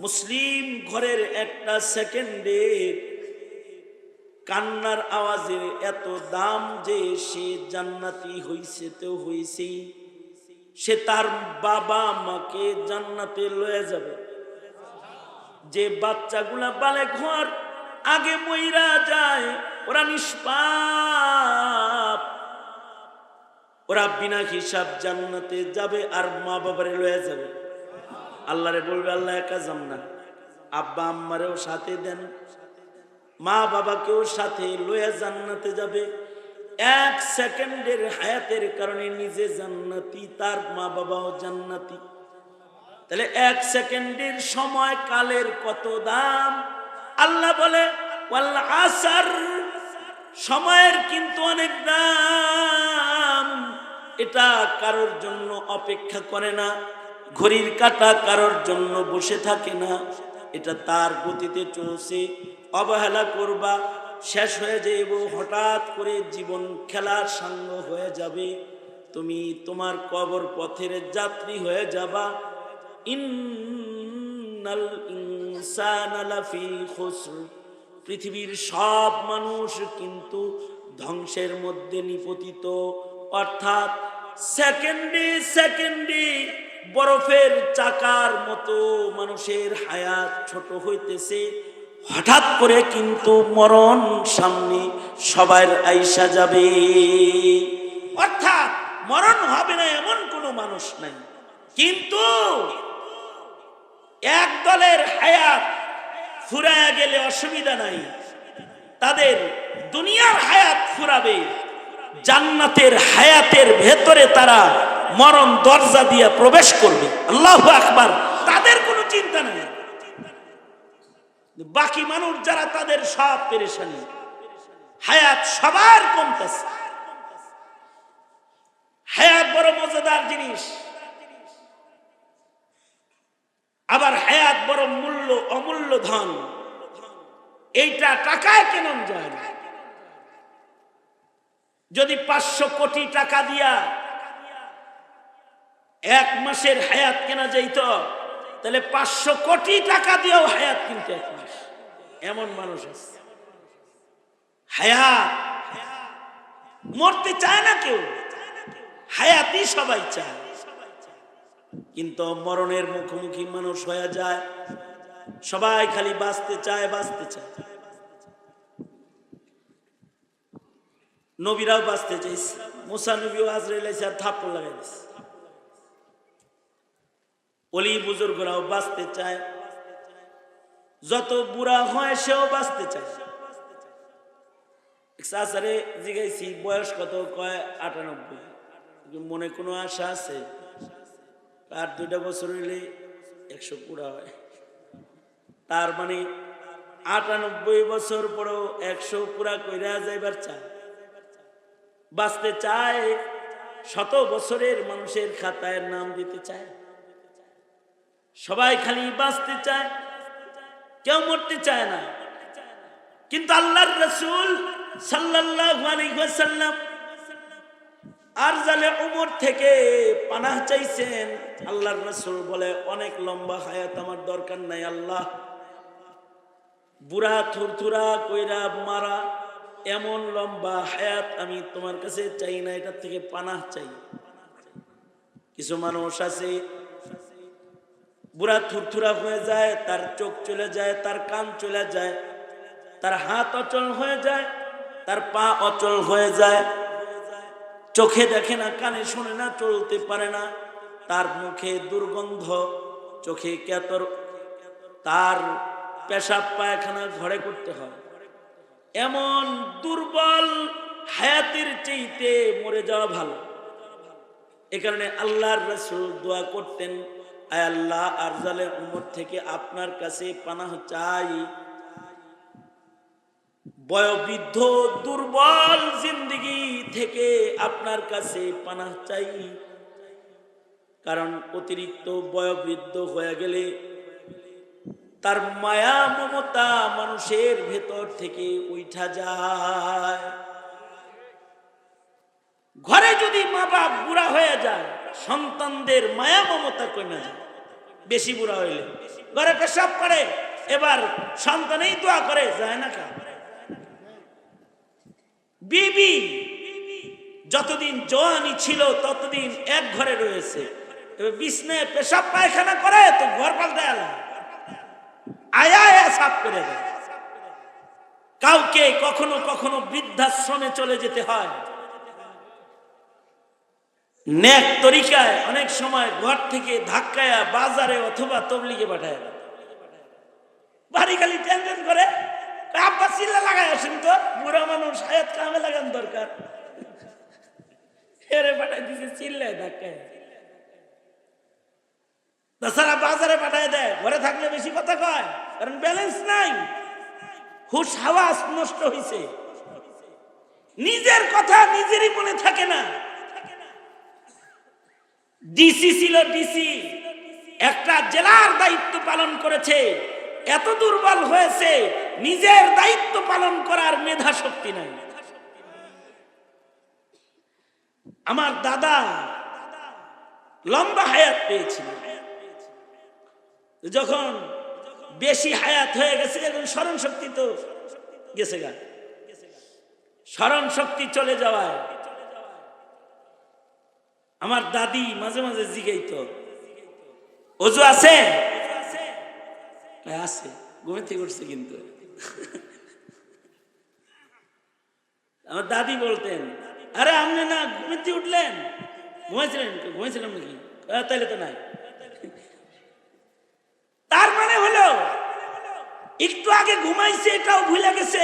[SPEAKER 1] মুসলিম ঘরের 1 সেকেন্ডের কান্নার আওয়াজের এত দাম যে সে জান্নাতি হইছে তো হইছেই, সে তার বাবা মাকে জান্নাতে লয়ে যাবে। যে বাচ্চাগুলা বালেগ হওয়ার আগে মইরা যায়, ওরা নিষ্পাপ, ওরা বিনা হিসাব জান্নাতে যাবে, আর মা বাবারে লয়ে যাবে। আল্লাহরে বলবে, আল্লাহ একা যাম না, আব্বা আম্মারেও সাথে দেন, মা বাবাকেও সাথে লয়ে জান্নাতে যাবে। 1 সেকেন্ডের হায়াতের কারণে নিজে জান্নাতি, তার মা বাবাও জান্নাতি। তাহলে 1 সেকেন্ডের সময় কালের কত দাম। আল্লাহ বলে, ওয়াল আসর, সময়ের কিন্তু অনেক দাম। এটা কারোর জন্য অপেক্ষা করে না, ঘড়ির কাঁটা কারোর জন্য বসে থাকে না, এটা তার গতিতে চলছে। অবহেলা করবা, শেষ হয়ে যাইব, হঠাৎ করে জীবন খেলার সাঙ্গ হয়ে যাবে, তুমি তোমার কবর পথের যাত্রী হয়ে যাবা। ইন্নাল ইনসানা লাফি খুসর, পৃথিবীর সব মানুষ কিন্তু ধ্বংসের মধ্যে নিপতিত। অর্থাৎ সেকেন্ডে সেকেন্ডে বরফের চাকার মতো মানুষের হায়াত ছোট হইতেছে। হঠাৎ করে কিন্তু মরণ সামনে সবার আইসা যাবে। অর্থাৎ মরণ হবে না এমন কোনো মানুষ নাই, কিন্তু এক দলের হায়াত ফুরায়া গেলে অসুবিধা নাই, তাদের দুনিয়ার হায়াত ফুরাবে, জান্নাতের হায়াতের ভেতরে তারা মরণ দরজা দিয়ে প্রবেশ করবে। আল্লাহু আকবার। তাদের কোনো চিন্তা নাই। বাকি মানুষ যারা, তাদের সব পেরেশানি, হায়াত সবার কমতেছে। হায়াত বড় মজাদার জিনিস, আবার হায়াত বড় অমূল্য ধন, এইটা টাকায় কেনা যায় না। যদি 500 কোটি টাকা দিয়া 1 মাসের হায়াত কেনা যাইত, তাহলে 500 কোটি টাকা দিয়েও হায়াত কিনতে 1 মাস। এমন মানুষ আছে। হায়াত মরতে চায় না কেউ, হায়াতই সবাই চায়, কিন্তু মরণের মুখোমুখি মানুষ হয়ে যায়, সবাই খালি বাঁচতে চায়, বাঁচতে চায়। নবীরাও বাঁচতে চাইছে, মুসা নবীও আজরাইল এসে থাপ্পড় লাগাই দিছে। ওলি বুজুর্গরাও বাঁচতে চায়, যত বুড়া হয় সেও বাঁচতে চায়। সাসারে জিজ্ঞাসি বয়স কত, কয় 98। মনে কোনো আশা আছে? আর 2টা বছর হইলে 100 পুরা হয়। তার মানে 98 বছর পরেও 100 পুরা কইরা যাইবার চায়, বাঁচতে চায়, 100 বছরের মানুষের খাতায় নাম দিতে চায়। সবাই খালি বাঁচতে চায়, কেউ মরতে চায় না। কিন্তু আল্লাহর রাসূল সাল্লাল্লাহু আলাইহি ওয়াসাল্লাম আরজালে উমর থেকে পানাহ চাইছেন। আল্লাহর রাসূল বলে, অনেক লম্বা হায়াত আমার দরকার নাই আল্লাহ, বুড়া থুরথুরা কইরা মারা এমন লম্বা হায়াত আমি তোমার কাছে চাই না, এটার থেকে পানাহ চাই। কিছু মানুষ আছে বুড়া থুরথুরা হয়ে যায়, তার চোখ চলে যায়, তার কান চলে যায়, তার হাত অচল হয়ে যায়, তার পা অচল হয়ে যায়, চোখে দেখে না, কানে শোনে না, চলতে পারে না, তার মুখে দুর্গন্ধ, চোখে কেতর, তার পেশাব পায়খানা ঘরে করতে হয়। এমন দুর্বল হায়াতের চাইতে মরে যাওয়া ভালো। এ কারণে আল্লাহর রাসূল দোয়া করতেন, আয় আল্লাহ, আরজালে উমর থেকে আপনার কাছে পানাহ চাই, বয়োবৃদ্ধ দুর্বল জিন্দেগি থেকে আপনার কাছে পানাহ চাই। কারণ অতিরিক্ত বয়োবৃদ্ধ হয়ে গেলে তার মায়া মমতা মানুষের ভেতর থেকে উঠা যায়। ঘরে যদি মা বাপ বুড়া হয়ে যায়, সন্তানদের মায়া মমতা কমে যায়। বেশি বুড়া হইলে ঘরে পেশাব করে, এবার সন্তানেই দোয়া করে, যায় না কা। বিবি যতদিন জওয়ানি ছিল ততদিন এক ঘরে রয়েছে, এবার বিছনায় পেশাব পায়খানা করে তো ঘর পাল্টে আয়া সাফ করে দেয়। কাউকে কখনো কখনো বৃদ্ধাশ্রমে চলে যেতে হয়। নেক তরিকায় অনেক সময় ঘর থেকে ধাক্কায়া বাজারে অথবা তবলিগে পাঠায়, বাড়ি খালি টেনশন করে, আব্বা চিল্লা লাগাই আসেন তো, বুড়া মানুষ হায়াত কামে লাগান দরকার, হেরে পাঠাই দিছে চিল্লায় ধাক্কায়। তাছাড়া বাজারে পাঠায় দেয়, ঘরে থাকলে বেশি কথা কয়, কারণ ব্যালেন্স নাই, হুশ হাওয়াস নষ্ট হয়েছে, নিজের কথা নিজেরই মনে থাকে না। ডিসি ছিল, ডিসি একটা জেলার দায়িত্ব পালন করেছে, এত দুর্বল হয়েছে নিজের দায়িত্ব পালন করার মেধা শক্তি নাই। আমার দাদা লম্বা হায়াত পেয়েছিল, যখন বেশি হায়াত হয়ে গেছে, এখন স্মরণ শক্তি তো গেছে গা, স্মরণ শক্তি চলে যাওয়ায় আমার দাদি মাঝে মাঝে জিগাইতো, ওযু আছে? আছে, ঘুমেতে করছে কিন্তু। আমার দাদি বলতেন, আরে আপনি না ঘুমেতে উঠলেন, ঘুমাইছিলেন? ঘুমাইছিলাম নাকি? তাইলে তো নাই। তার মানে হলো একটু আগে ঘুমাইছে এটাও ভুলে গেছে।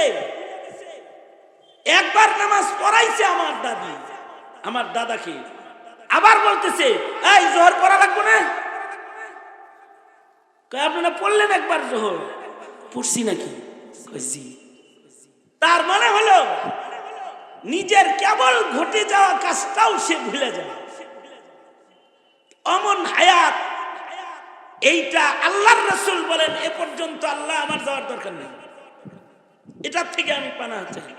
[SPEAKER 1] একবার নামাজ পড়াইছে আমার দাদি আমার দাদাকে, আবার বলতেছে, এই জোহর পড়া লাগবে না? আপনারা পড়লেন একবার জোহর? পড়ছি নাকি? তার মানে হলো নিজের কেবল ঘটে যাওয়া কাজটাও সে ভুলে যায়। অমন হায়াত, এইটা আল্লাহর রাসূল বলেন এ পর্যন্ত আল্লাহ আমার যাওয়ার দরকার নেই, এটার থেকে আমি পানাহ চাই।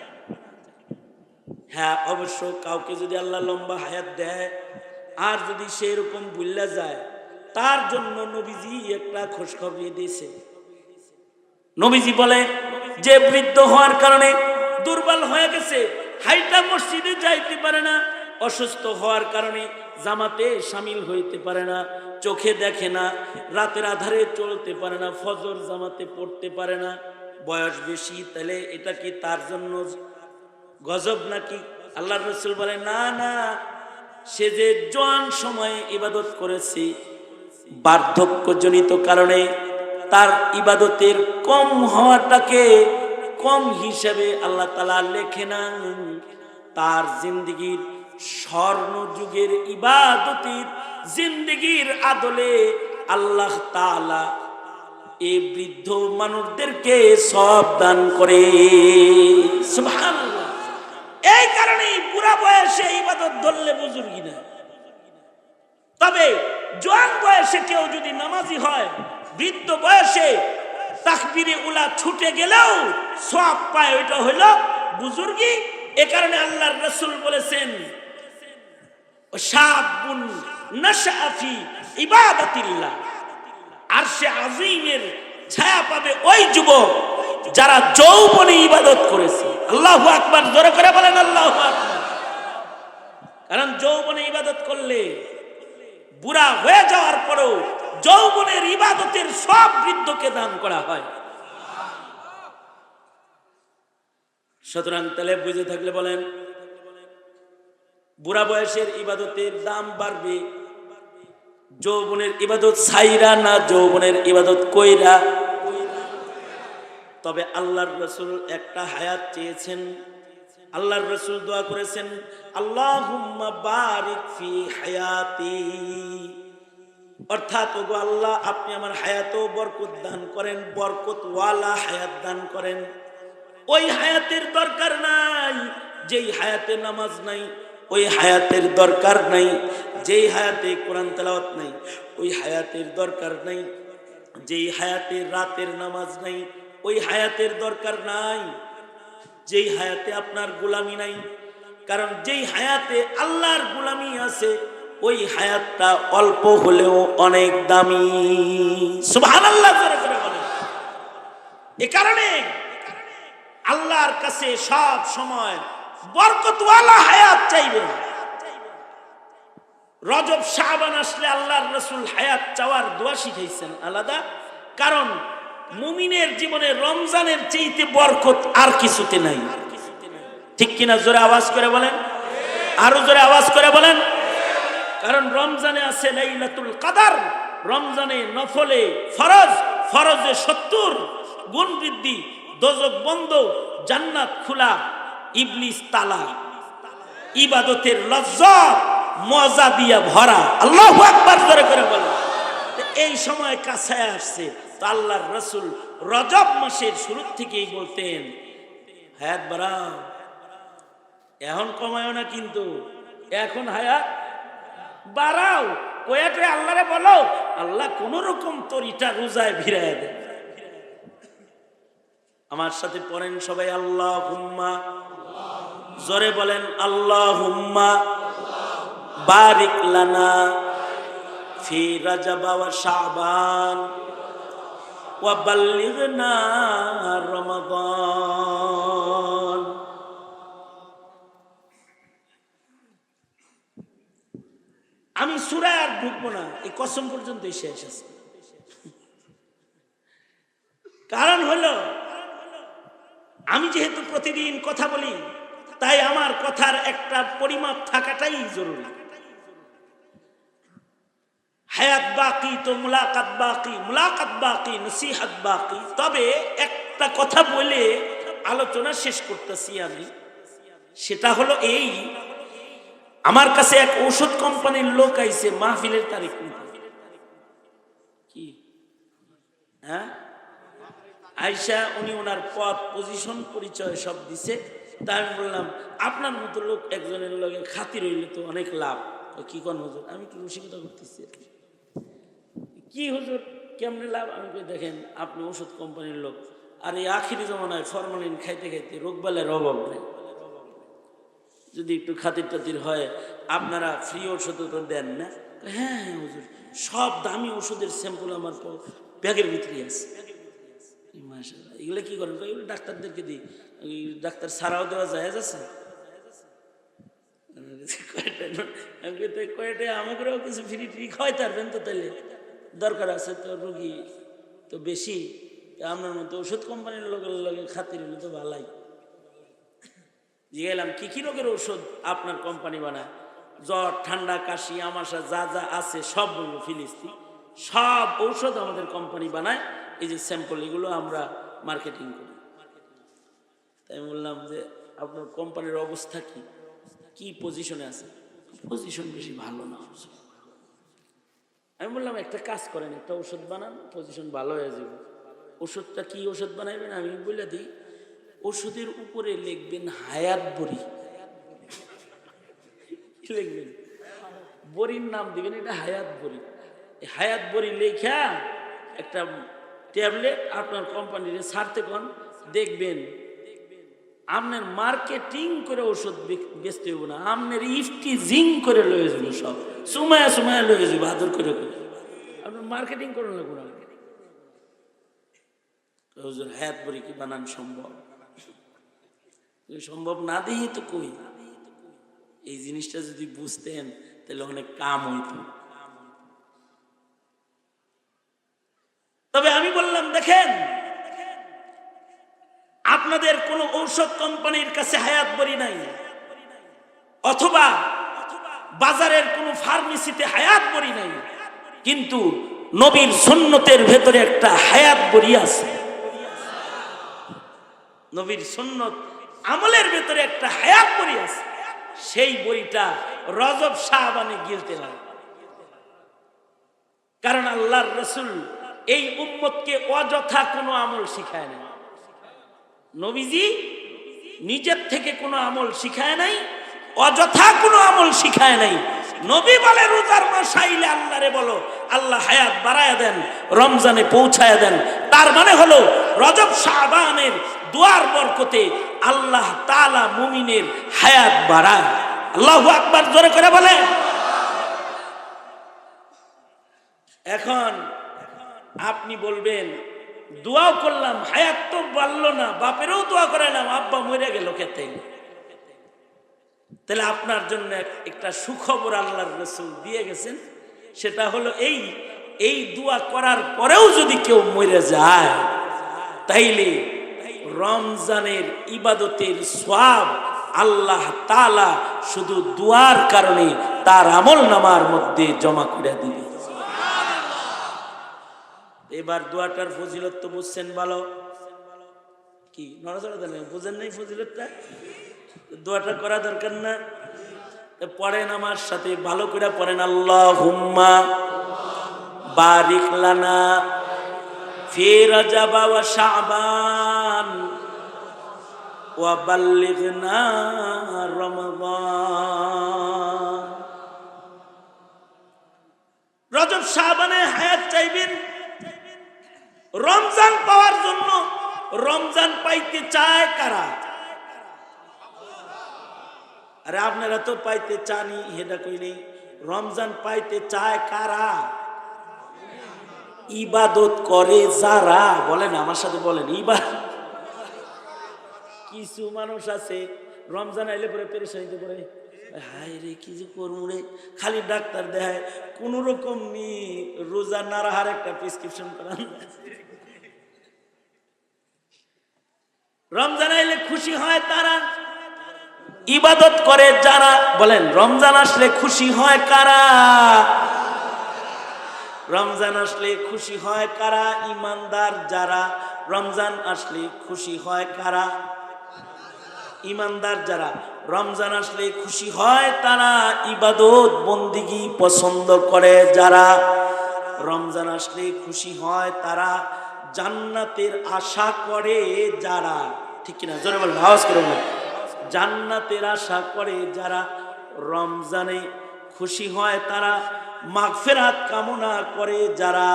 [SPEAKER 1] হ্যাঁ, অবশ্য কাউকে যদি আল্লাহ লম্বা হায়াত দেয় আর যদি সেই রকম ভুল্লা যায়, তার জন্য নবীজি একটা খোঁজখবর দিয়েছে। নবীজি বলে যে বৃদ্ধ হওয়ার কারণে দুর্বল হয়ে গেছে, হাইটা মসজিদে যাইতে পারে না, অসুস্থ হওয়ার কারণে জামাতে শামিল হইতে পারে না, চোখে দেখে না, রাতের আধারে চলতে পারে না, ফজর জামাতে পড়তে পারে না, বয়স বেশি, তাহলে এটা কি তার জন্য গজব নাকি? আল্লাহর রাসূল বলে না না, সে যে জোয়ান সময়ে ইবাদত করেছে, বার্ধক্যজনিত কারণে তার ইবাদতের কম হওয়াটাকে কম হিসেবে আল্লাহ তাআলা লেখে না। তার জিন্দেগীর স্বর্ণ যুগের ইবাদতের জিন্দেগীর আদলে আল্লাহ তাআলা এই বৃদ্ধ মানুষদেরকে সব দান করে। সুবহানাল্লাহ। এই কারণেই বুড়া বয়সে ইবাদত ধরলে বুজুর্গি না। তবে জোয়ান বয়সে কেউ যদি নামাজি হয়, বৃদ্ধ বয়সে তাকবীরে উলা ছুটে গেলেও সওয়াব পায়, ওইটা হলো বুজুর্গি। এ কারণে আল্লাহর রাসূল বলেছেন শাবুন নাশা ফি ইবাদাতিল্লাহ, আরশে আজিমের ছায়া পাবে ওই যুবক যারা যৌবনে ইবাদত করেছে। আল্লাহু আকবার, জোরে করে বলেন আল্লাহু আকবার। কারণ যৌবনে ইবাদত করলে বুড়া হয়ে যাওয়ার পরেও যৌবনের ইবাদতের সব বৃদ্ধকে দান করা হয়। সুতরাং তাহলে বুঝে থাকলে বলেন, বুড়া বয়সের ইবাদতের দাম বাড়বে, যৌবনের ইবাদত ছাইরা না যৌবনের ইবাদত কইরা। তবে আল্লাহর রাসূল একটা হায়াত চেয়েছেন, আল্লাহর রাসূল দোয়া করেছেন আল্লাহুম্মা বারিক ফি হায়াতি, অর্থাৎ ওগো আল্লাহ আপনি আমার হায়াতেও বরকত দান করেন, বরকতওয়ালা হায়াত দান করেন। ওই হায়াতের দরকার নাই যেই হায়াতে নামাজ নাই, ওই হায়াতের দরকার নাই যেই হায়াতে কোরআন তেলাওয়াত নাই, ওই হায়াতের দরকার নাই যেই হায়াতে রাতের নামাজ নাই, ওই হায়াতের দরকার নাই যেই হায়াতে আপনার গোলামি নাই। কারণ যেই হায়াতে আল্লাহর গোলামি আছে ওই হায়াতটা অল্প হলেও অনেক দামি। সুবহানাল্লাহ। এ কারণে আল্লাহর কাছে সব সময় বরকতওয়ালা হায়াত চাইবেন। রজব শাবান আসলে আল্লাহর রাসূল হায়াত চাওয়ার দোয়া শিখাইছেন আলাদা, কারণ মুমিনের জীবনে রমজানের চাইতে বরকত আর কিছুতে নাই। ঠিক কিনা? জোরে আওয়াজ করে বলেন, আরো জোরে আওয়াজ করে বলেন। কারণ রমজানে আছে লাইলাতুল কদর, রমজানে নফলে ফরজ, ফরজে 70 গুণ বৃদ্ধি, দোজখ বন্ধ, জান্নাত খোলা, ইবলিস তালা, ইবাদতের লজ্জত মজা দিয়া ভরা। আল্লাহু আকবার, জোরে করে বলেন। এই সময় কাছে আসছে, তো আল্লাহর রাসূল রজব মাসের শুরু থেকেই বলতেন হায়াত বাড়াও, এখন কমায়ও না, কিন্তু এখন হায়াত বাড়াও। কয়াতে আল্লাহরে বলো, আল্লাহ কোন রকম তরিটা রোজায় ভিড়ায় দেন। আমার সাথে পড়েন সবাই আল্লাহুম্মা, জোরে বলেন আল্লাহুম্মা বারিক লানা ফি রজব ওয়া শাবান ওয়া বাল্লিগনা রমাদান। আমি সূরা আর ঢুকবো না, এই কসম পর্যন্তই শেষ আছে। কারণ হলো আমি যেহেতু প্রতিদিন কথা বলি, তাই আমার কথার একটা পরিমাপ থাকাটাই জরুরি। হায়াত বাকি তো মুলাকাত বাকি, মুলাকাত বাকি নসিহত বাকি। তবে একটা কথা বলে আলোচনা শেষ করতেছি আমি, সেটা হলো এই, আমার কাছে এক ঔষধ কোম্পানির লোক আইছে মাহফিলের তারিখ নিতে। কি হ্যাঁ, আয়সা উনি ওনার পদ, পজিশন, পরিচয় সব দিছে। তা আমি বললাম আপনার মতো লোক একজনের লগে খাতির হইলে তো অনেক লাভ। কি কোন হুজুর? আমি একটু রসিকতা করতেছি। কি হুজুর কেমনে লাভ? আমি কই দেখেন আপনি ওষুধ কোম্পানির লোক, আর এই আখিরি জমানায় ফরমালিন খাইতে খাইতে রোগবালের অভাব নেই। যদি একটু খাতির টাতির হয় আপনারা ফ্রি ওষুধ তো দেন না? হ্যাঁ হ্যাঁ হুজুর, সব দামি ওষুধের স্যাম্পল আমার ব্যাগের ভিতরে আছে। মাশাআল্লাহ, এগুলো কি করেন? এগুলো ডাক্তারদেরকে দিই। ডাক্তার ছাড়াও দেওয়া জায়েজ আছে? কয়টা আমাকেও কিছু ফ্রি ফ্রি খাওয়াইতে পারবেন তো? তাহলে দরকার আছে তো, রুগী তো বেশি, আপনার মতো ওষুধ কোম্পানির লোকের লগে খাতির তো ভালাই। জিজ্ঞাসলাম কি কি রোগের ওষুধ আপনার কোম্পানি বানায়? জ্বর, ঠান্ডা, কাশি, আমাশা যা যা আছে সব বলবো ফিলিস্তিন, সব ঔষধ আমাদের কোম্পানি বানায়। এই যে স্যাম্পল এগুলো আমরা মার্কেটিং করি। তাই বললাম যে আপনার কোম্পানির অবস্থা কি, কি পজিশনে আছে? পজিশন বেশি ভালো না। আমি বললাম একটা কাজ করেন, একটা ওষুধ বানান, পজিশন ভালো হয়ে যাবে। ওষুধটা কি ওষুধ বানাইবেন আমি বলে দিই। ওষুধের উপরে লিখবেন হায়াত বড়ি। লিখবেন বড়ির নাম দিবেন এটা হায়াত বড়ি। হায়াত বড়ি লেখা একটা ট্যাবলেট আপনার কোম্পানির ছাড়তে কোন, দেখবেন আপনার মার্কেটিং করে ওষুধ বেচতে হইব না, আপনার ইফটিজিং করে লয়ে যাবো, সব সুমায়া সুমায়া লয়ে যাবো, আদর করে করে। আপনার মার্কেটিং করুন না কোনো। হুজুর হায়াত বড়ি কি বানান সম্ভব? সম্ভব না দিই তো কই। এই জিনিসটা যদি বুঝতেন তাহলে অনেক কাম হইত। তবে আমি বললাম দেখেন, আপনাদের কোন ঔষধ কোম্পানির কাছে হায়াত বড়ি নাই, অথবা বাজারের কোন ফার্মেসিতে হায়াত বড়ি নাই, কিন্তু নবীর সুন্নতের ভেতরে একটা হায়াত বড়ি আছে। নবীর সুন্নত আমলের ভেতরে একটা হায়াত বড়ি আছে। সেই বড়িটা রজব শাবানে গিলতে হয়। কারণ আল্লাহর রাসূল এই উম্মতকে অযথা কোনো আমল শিখায় না। নবীজি নিজের থেকে কোনো আমল শিখায় নাই, অযথা কোনো আমল শিখায় নাই। নবী বলে রোজার মাস আইলে আল্লাহরে বলো আল্লাহ হায়াত বাড়ায়া দেন, রমজানে পৌঁছায়া দেন। তার মানে হলো রজব শাবানের দুয়ার বরকতে আল্লাহ তাআলা মুমিনের হায়াত বাড়ায়। আল্লাহু আকবার, জোরে করে বলে। এখন আপনি বলবেন দোয়াও করলাম হায়াত তো বাড়লো না, বাপেরও দোয়া করাইলাম আব্বা মরে গেল খেতে। তাহলে আপনার জন্য একটা সুখবর আল্লাহর রাসূল দিয়ে গেছেন, সেটা হলো এই দোয়া করার পরেও যদি কেউ মরে যায় তাইলে রমজানের ইবাদতের সওয়াব আল্লাহ তাআলা শুধু দোয়ার কারণে তার আমলনামার মধ্যে জমা করে দিবে। এবার দোয়াটার ফজিলত তো বুঝছেন ভালো, কি নড়াচড়া দেন, বুঝেন নাই ফজিলতটা? দোয়াটা করা দরকার না? পড়েন আমার সাথে, ভালো করে পড়েন। আল্লাহুম্মা বারিক লানা ফি রাজাব ওয়া শাবান ওয়া বাল্লিগনা রমাদান। রজব শাবানে হায়াত চাইবেন রমজান পাওয়ার জন্য। রমজান পাইতে চায় কারা? আরে আপনারা তো পাইতে চানি, হেডা কই নেই। রমজান পাইতে চায় কারা? ইবাদত করে যারা। বলেন আমার সাথে বলেন, কিছু মানুষ আছে রমজান আইলে পরে পেরেশানিতে পড়ে, হায় রে কি যে করবো রে, খালি ডাক্তার দেখায়, কোন রকম রোজা না রাখার একটা প্রেসক্রিপশন করান। রমজান আইলে খুশি হয় তারা, ইবাদত করে যারা। বলেন রমজান আসলে খুশি হয় কারা? রমজান আসলে খুশি হয় কারা? ইমানদার যারা। রমজান আসলে খুশি হয় কারা? ইমানদার যারা। রমজান আসলে খুশি হয় তারা, ইবাদত বন্দিগি পছন্দ করে যারা। রমজান আসলে খুশি হয় তারা, জান্নাতের আশা করে যারা। ঠিক কিনা? জোরে বলেন, আওয়াজ করে বলেন। জান্নাতের আশা করে যারা। রমজানে খুশি হয় তারা, মাগফিরাত কামনা করে যারা,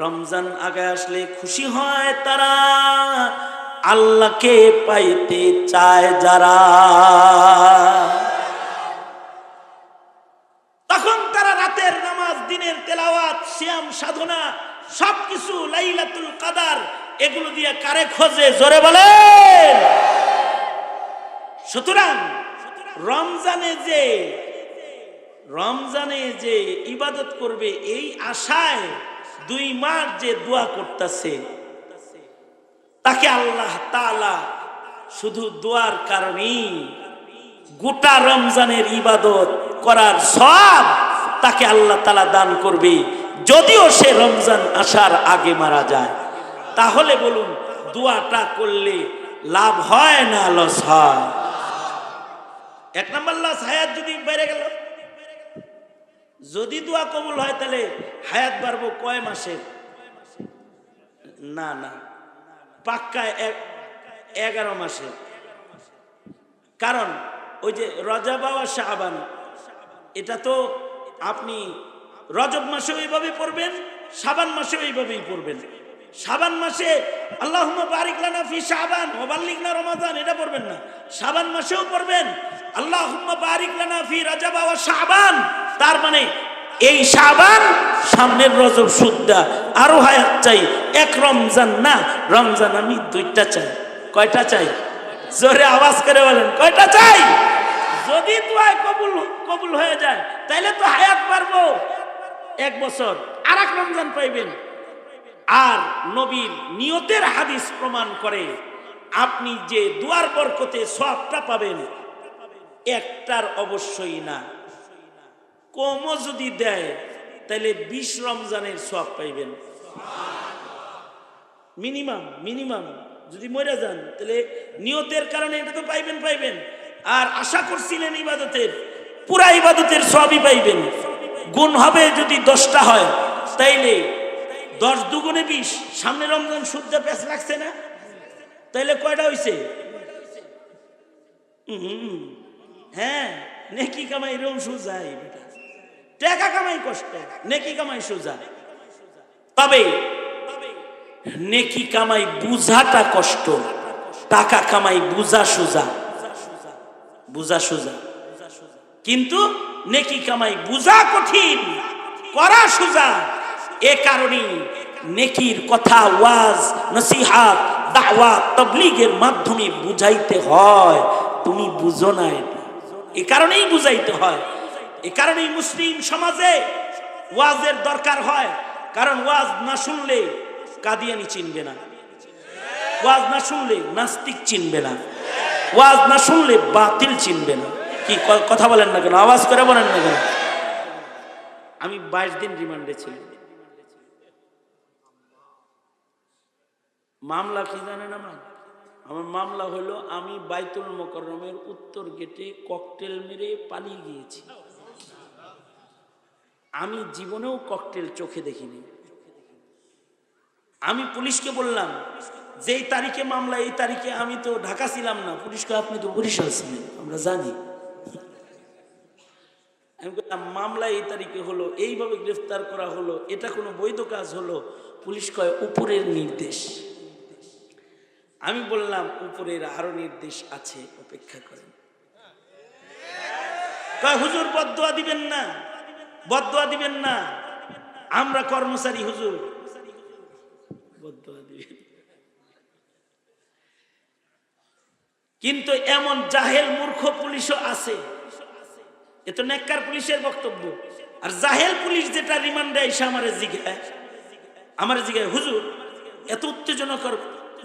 [SPEAKER 1] রমজান আগে আসলে খুশি হয় তারা, আল্লাহকে পাইতে চায় যারা, তখন তারা রাতের নামাজ, দিনের তেলাওয়াত, সিয়াম সাধনা সবকিছু, লাইলাতুল কদর এগুলো দিয়ে কারে খোঁজে? জোরে বলেন। সুতরাং রমজানে যে ইবাদত করবে এই আশায় 2 মাস যে দোয়া করতেছে, তাকে আল্লাহ তাআলা শুধু দোয়ার কারণেই গোটা রমজানের ইবাদত করার সওয়াব তাকে আল্লাহ তাআলা দান করবে, যদিও সে রমজান আসার আগে মারা যায়। তাহলে বলুন, দোয়াটা করলে লাভ হয় না লস হয়? 1 নম্বর লস, হায়াত যদি বেড়ে গেল। যদি দোয়া কবুল হয় তাহলে হায়াত বাড়বো কয় মাসের? না পাক্কা 11 মাসের। কারণ ওই যে রজব আর শাবান, এটা তো আপনি রজব মাসেও এইভাবে পড়বেন, শাবান মাসেও এইভাবেই পড়বেন। শাবান মাসে আল্লাহুম্মা বারিক লানা ফি শাবান ওয়া বাল্লিগনা রমাদান, এটা পড়বেন না। শাবান মাসেও পড়বেন আল্লাহুম্মা বারিক লানা ফি রজব ওয়া শাবান, তার মানে এই শাবান, সামনের রজব সুদ্ধা আরো হায়াত চাই। 1 রমজান না, রমজান আমি 2টা চাই। কয়টা চাই? জোরে আওয়াজ করে বলেন, কয়টা চাই? যদি দোয়া কবুল হয়ে যায় তাহলে তো হায়াত বাড়বো 1 বছর, আর 1 রমজান পাইবেন। আর নবীর নিয়তের হাদিস প্রমাণ করে আপনি যে দুয়ার বরকতে সওয়াবটা পাবেন, একটার অবশ্যই না, কমও যদি দেয় তাহলে 20 রমজানের সওয়াব পাইবেন। মিনিমাম যদি মরে যান তাহলে নিয়তের কারণে এটা তো পাইবেন। আর আশা করছিলেন ইবাদতের, পুরা ইবাদতের সওয়াবই পাইবেন। গুণ হবে যদি 10টা হয়, তাইলে 10 দুগুণে 20। সামনে রমজান শুদ্ধ পেঁচ লাগছে না? তাইলে কয়টা হইছে? হ্যাঁ, নেকি কামাই রোম সোজাই, বেটা টাকা কামাই কষ্ট, নেকি কামাই সোজা। তবে নেকি কামাই বুঝাটা কষ্ট, টাকা কামাই বুঝা সোজা। কিন্তু নেকি কামাই বুঝা কঠিন, করা সোজা। এ কারণে নেকির কথা ওয়াজ, নসিহাত, দাওয়াত, তাবলীগের মাধ্যমে বুঝাইতে হয়। তুমি বুঝো না, এটা এ কারণেই বুঝাইতে হয়। এ কারণেই মুসলিম সমাজে ওয়াজের দরকার হয়। কারণ ওয়াজ না শুনলে কাদিয়ানি চিনবে না, ওয়াজ না শুনলে নাস্তিক চিনবে না, ওয়াজ না শুনলে বাতিল চিনবে না। কি কথা বলেন না কেন? আওয়াজ করে বলেন না কেন? আমি 22 দিন রিমান্ডে ছিলাম। মামলা কি জানেন? আমার মামলা হলো আমি বাইতুল মোকাররমের উত্তর গেটে ককটেল মেরে পালিয়ে গিয়েছি। আমি জীবনেও ককটেল চোখে দেখিনি। আমি পুলিশকে বললাম, যেই তারিখে মামলা, এই তারিখে আমি তো ঢাকা ছিলাম না। পুলিশকে, আপনি তো বরিশাল ছিলেন, আমরা জানি। আমি বললাম, মামলা এই তারিখে হলো, এইভাবে গ্রেফতার করা হলো, এটা কোনো বৈধ কাজ হলো? পুলিশ কয় উপরের নির্দেশ। আমি বললাম, উপরের আরো নির্দেশ আছে, অপেক্ষা করেন। কয় হুজুর বদদোয়া দিবেন না, আমরা কর্মচারী হুজুর, বদদোয়া দিবেন। কিন্তু এমন জাহেল মূর্খ পুলিশও আছে। এ তো নেককার পুলিশের বক্তব্য। আর জাহেল পুলিশ যেটা রিমান্ডে এসে আমার জিগায়, হুজুর এত উত্তেজনাকর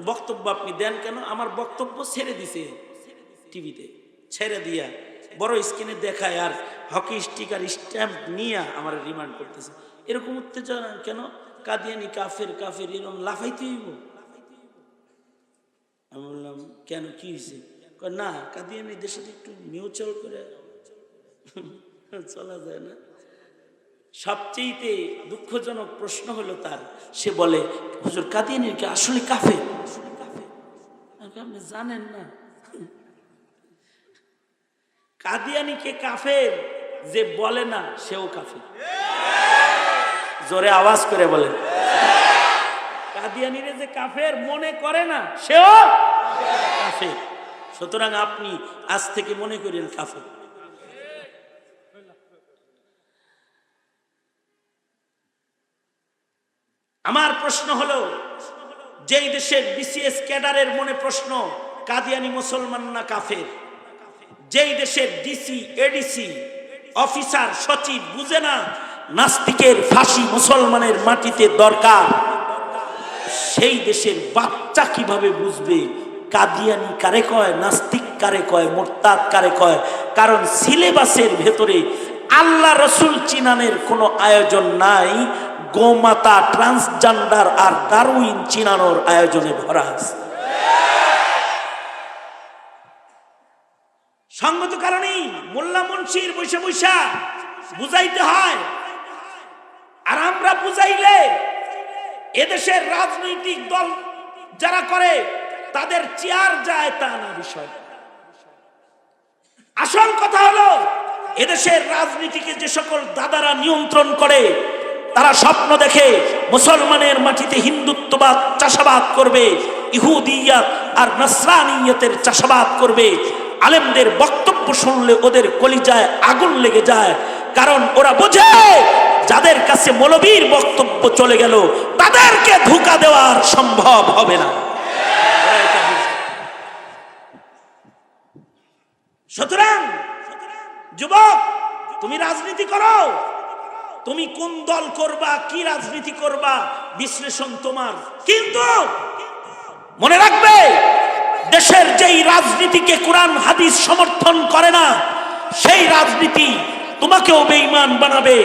[SPEAKER 1] বক্তব্য আপনি দেন কেন? আমার বক্তব্য ছেড়ে দিছে টিভিতে, ছেড়ে দিয়া বড় স্ক্রিনে দেখায়, আর হকি স্টিকার স্ট্যাম্প নিয়ে আমার রিমান্ড করতেছে। এরকম উত্তেজনা কেন? কাদিয়ানি কাফের এরকম লাফাইতে হইব? আমি বললাম, কেন, কি হয়েছে? না, কাদিয়ানিদের সাথে একটু মিউচুয়াল করে চলা যায় না। সবচেয়ে দুঃখজনক প্রশ্ন হলো তার, সে বলে, হুজুর কাদিয়ানির কি আসলে কাফের? আপনি জানেন না? কাদিয়ানিকে কাফের যে বলে না সেও কাফের। জোরে আওয়াজ করে বলেন। কাদিয়ানিরে যে কাফের মনে করে না সেও কাফের। সুতরাং আপনি আজ থেকে মনে করেন কাফের। আমার প্রশ্ন হলো, যেই দেশের বিসিএস ক্যাডারের মনে প্রশ্ন কাদিয়ানি মুসলমান না কাফের, যেই দেশের ডিসি এডিসি অফিসার সচিব বুঝে না নাস্তিকের ফাঁসি মুসলমানের মাটিতে দরকার, সেই দেশের বাচ্চা কিভাবে বুঝবে কাদিয়ানি কারে কয়, নাস্তিক কারে কয়, মোরতাদ কারে কয়? কারণ সিলেবাসের ভেতরে আল্লাহ রসুল চিনানের কোনো আয়োজন নাই, গোমাতা, ট্রান্সজেন্ডার আর ডারউইন চিনানোর আয়োজনে ভরা আছে। সঙ্গত কারণেই মোল্লা মুন্সির বৈশা বৈশা বুঝাইতে হয়, আর আমরা বুঝাইলে এদেশের রাজনৈতিক দল যারা করে তাদের চেয়ার যায় তা না বিষয়। আসল কথা হলো এদেশের রাজনীতিকে যে সকল দাদারা নিয়ন্ত্রণ করে তারা স্বপ্ন দেখে মুসলমানের মাটিতে হিন্দুত্ববাদ চাষাবাদ করবে, ইহুদিয়াত আর নাসরানিয়াতের চাষাবাদ করবে। আলেমদের বক্তব্য শুনলে ওদের কলিজায় আগুন লেগে যায়, কারণ ওরা বোঝে যাদের কাছে মৌলবীর বক্তব্য চলে গেল তাদেরকে ধোঁকা দেওয়ার সম্ভব হবে না। সুতরাং যুবক, তুমি রাজনীতি করো, তুমি কোন দল করবা, কি রাজনীতি করবা, বিশ্লেষণ তোমার। কিন্তু মনে রাখবে, দেশের যেই রাজনীতিকে কোরআন হাদিস সমর্থন করে না সেই রাজনীতি তোমাকেও বেঈমান বানাবে।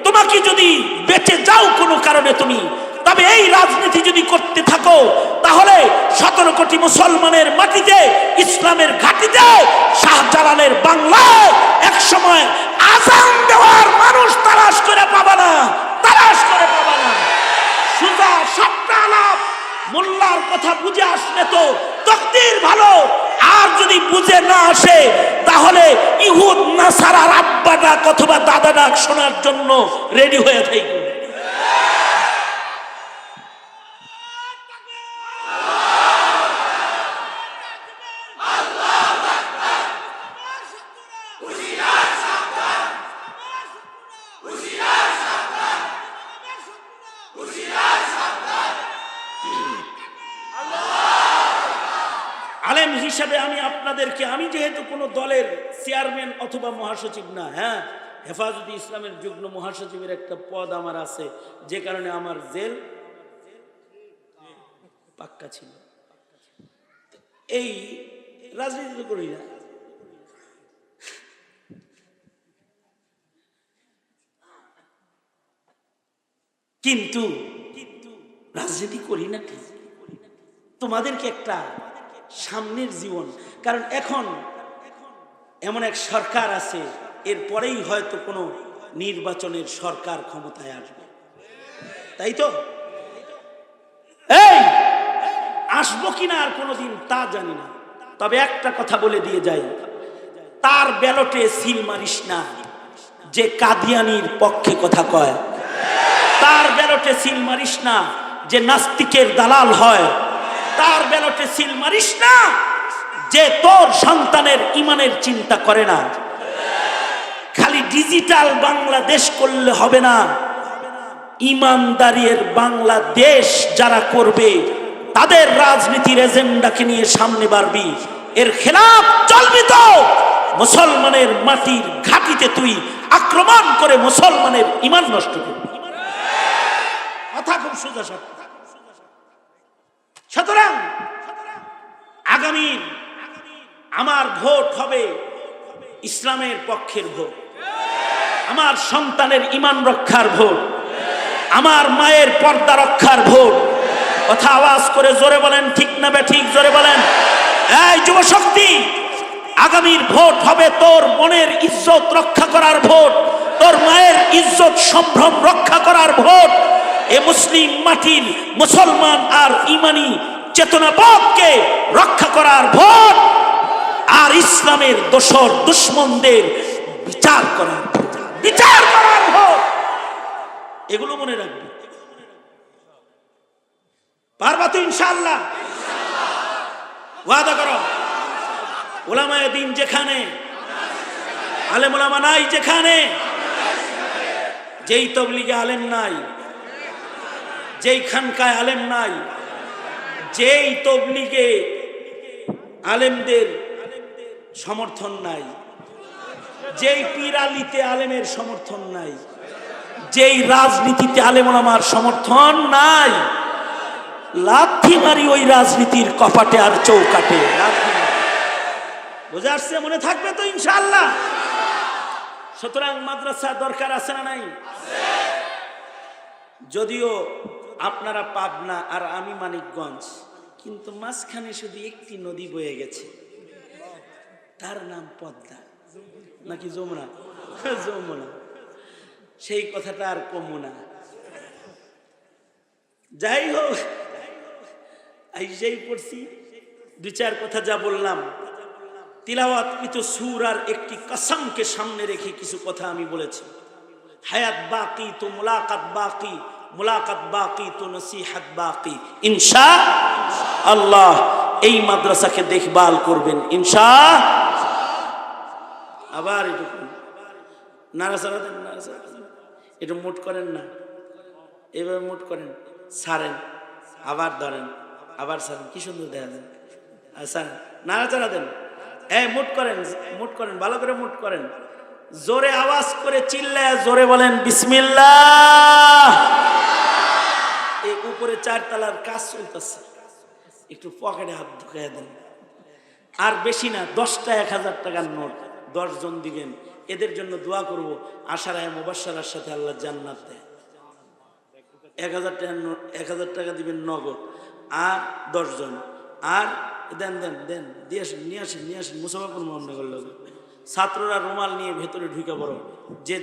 [SPEAKER 1] তোমাকে যদি বেঁচে যাও কোনো কারণে তুমি, তবে এই রাজনীতি যদি করতে থাকো তাহলে 17 কোটি মুসলমানের মাটিতে, ইসলামের ঘাঁটিতে, শাহজালালের বাংলায় এক সময় আযান দেওয়ার মানুষ তালাশ করে পাবা না, তালাশ করে পাবা না। সুজা সবটা আলাপ মোল্লার কথা বুঝে আসলে তো তকদির ভালো, আর যদি বুঝে না আসে তাহলে ইহুদ নাসারার আব্বা ডাক অথবা দাদা ডাক শোনার জন্য রেডি হয়ে থাকবে। আলেম হিসেবে আমি আপনাদেরকে, আমি যেহেতু কোনো দলের চেয়ারম্যান অথবা মহাসচিব না, হ্যাঁ, হেফাজতে ইসলামের যুগ্ম মহাসচিবের একটা পদ আমার আছে, যে কারণে আমার জেল পাক্কা ছিল। এই রাজনীতি তো করি না, কিন্তু রাজনীতি করি না ঠিক, তোমাদেরকে একটা সামনের জীবন, কারণ এখন এমন এক সরকার আছে, এরপরেই হয়তো কোনো নির্বাচনের সরকার ক্ষমতায় আসবে, তাই তো? এই আসবো কিনা আর কোনোদিন তা জানি না, তবে একটা কথা বলে দিয়ে যাই, তার ব্যালটে সিল মারিস না যে কাদিয়ানির পক্ষে কথা কয়, তার ব্যালটে সিল মারিস না যে নাস্তিকের দালাল হয়, তার ব্যালটে সিল মারিস না যে তোর সন্তানের ইমানের চিন্তা করে না। খালি ডিজিটাল বাংলাদেশ করলে হবে না, ইমানদারির বাংলাদেশ যারা করবে তাদের রাজনীতির এজেন্ডাকে নিয়ে সামনে বাড়বি। এর খেলাফ চলবি তো মুসলমানের মাটির ঘাটিতে তুই আক্রমণ করে মুসলমানের ইমান নষ্ট করবি। কথা খুব সোজা সাপটা। সুতরাং আগামী আমার ভোট হবে ইসলামের পক্ষের ভোট, আমার সন্তানের ইমান রক্ষার ভোট, আমার মায়ের পর্দা রক্ষার ভোট। কথা আওয়াজ করে জোরে বলেন, ঠিক না বেঠিক? জোরে বলেন। এই যুব শক্তি, আগামীর ভোট হবে তোর বোনের ইজ্জত রক্ষা করার ভোট, তোর মায়ের ইজ্জত সম্ভ্রম রক্ষা করার ভোট, এ মুসলিম মাটির মুসলমান আর ইমানি চেতনাবোধকে রক্ষা করার ভোট। আর ইসলামের দোসর দুশ্মনদের বিচার করার ভোট। এগুলো মনে রাখবে। পারবা তো ইনশাআল্লাহ? ওয়াদা করো। উলামায়ে দ্বীন যেখানে, আলেম ওলামা নাই যেখানে, যেই তবলিগে আলেম নাই, যেই খানকায় আলেম নাই, যেই তবলিগে আলেমদের সমর্থন নাই, যেই পীরালিতে আলেমের সমর্থন নাই, যেই রাজনীতিতে আলেম ওলামার সমর্থন নাই, লাথি মারি ওই রাজনীতির কপাটে আর চৌকাটে। বুঝে আসছে? মনে থাকবে তো ইনশাআল্লাহ? সুতরাং মাদ্রাসা দরকার আছে না নাই? যদিও আপনারা পাবনা আর আমি মানিকগঞ্জ, কিন্তু মাঝখানে শুধু একটি নদী বয়ে গেছে, তার নাম পদ্মা নাকি যমুনা? যমুনা। সেই কথাটা আর কমু না। যাই হোক, আইসাই পড়ছি, দুই চার কথা যা বললাম তিলাওয়াত কিছু সূর আর একটি কসমকে সামনে রেখে কিছু কথা আমি বলেছি। হায়াত বাকি তো মুলাকাত বাকি, মুলাকাত বাকি তো নসিহত বাকি। ইনশাআল্লাহ এই মাদ্রাসাকে দেখভাল করবেন আবার এটুকু নাড়াচাড়া দেন, নাড়াচাড়া একটু মুট করেন না, এভাবে মুট করেন, ছাড়েন, আবার ধরেন, আবার ছাড়েন, কি সুন্দর দেখা যায়। ছাড়েন, নাড়াচাড়া দেন, মুট করেন, মুট করেন, ভালো করে মুট করেন, জোরে আওয়াজ করে চিল্লায় জোরে বলেন বিসমিল্লাহ। এই উপরে 4 তলার কাজ চলতেছে, একটু পকেটে হাত ঢুকাইয়া দেন। আর বেশি না, 10টা 1000 টাকার নোট 10 জন দিবেন, এদের জন্য দোয়া করব আশারায়ে মুবাশশারার সাথে আল্লাহ জান্নাত দেয়। 1000 টাকা দিবেন নগদ, আর 10 জন, আর দেন দেন দেন দিয়ে আসেন, নিয়ে আসেন, নিয়ে আসেন। মুসাফা করবো আমরা, ছাত্ররা রুমাল নিয়ে ভেতরে ঢুকে পড়ো, যে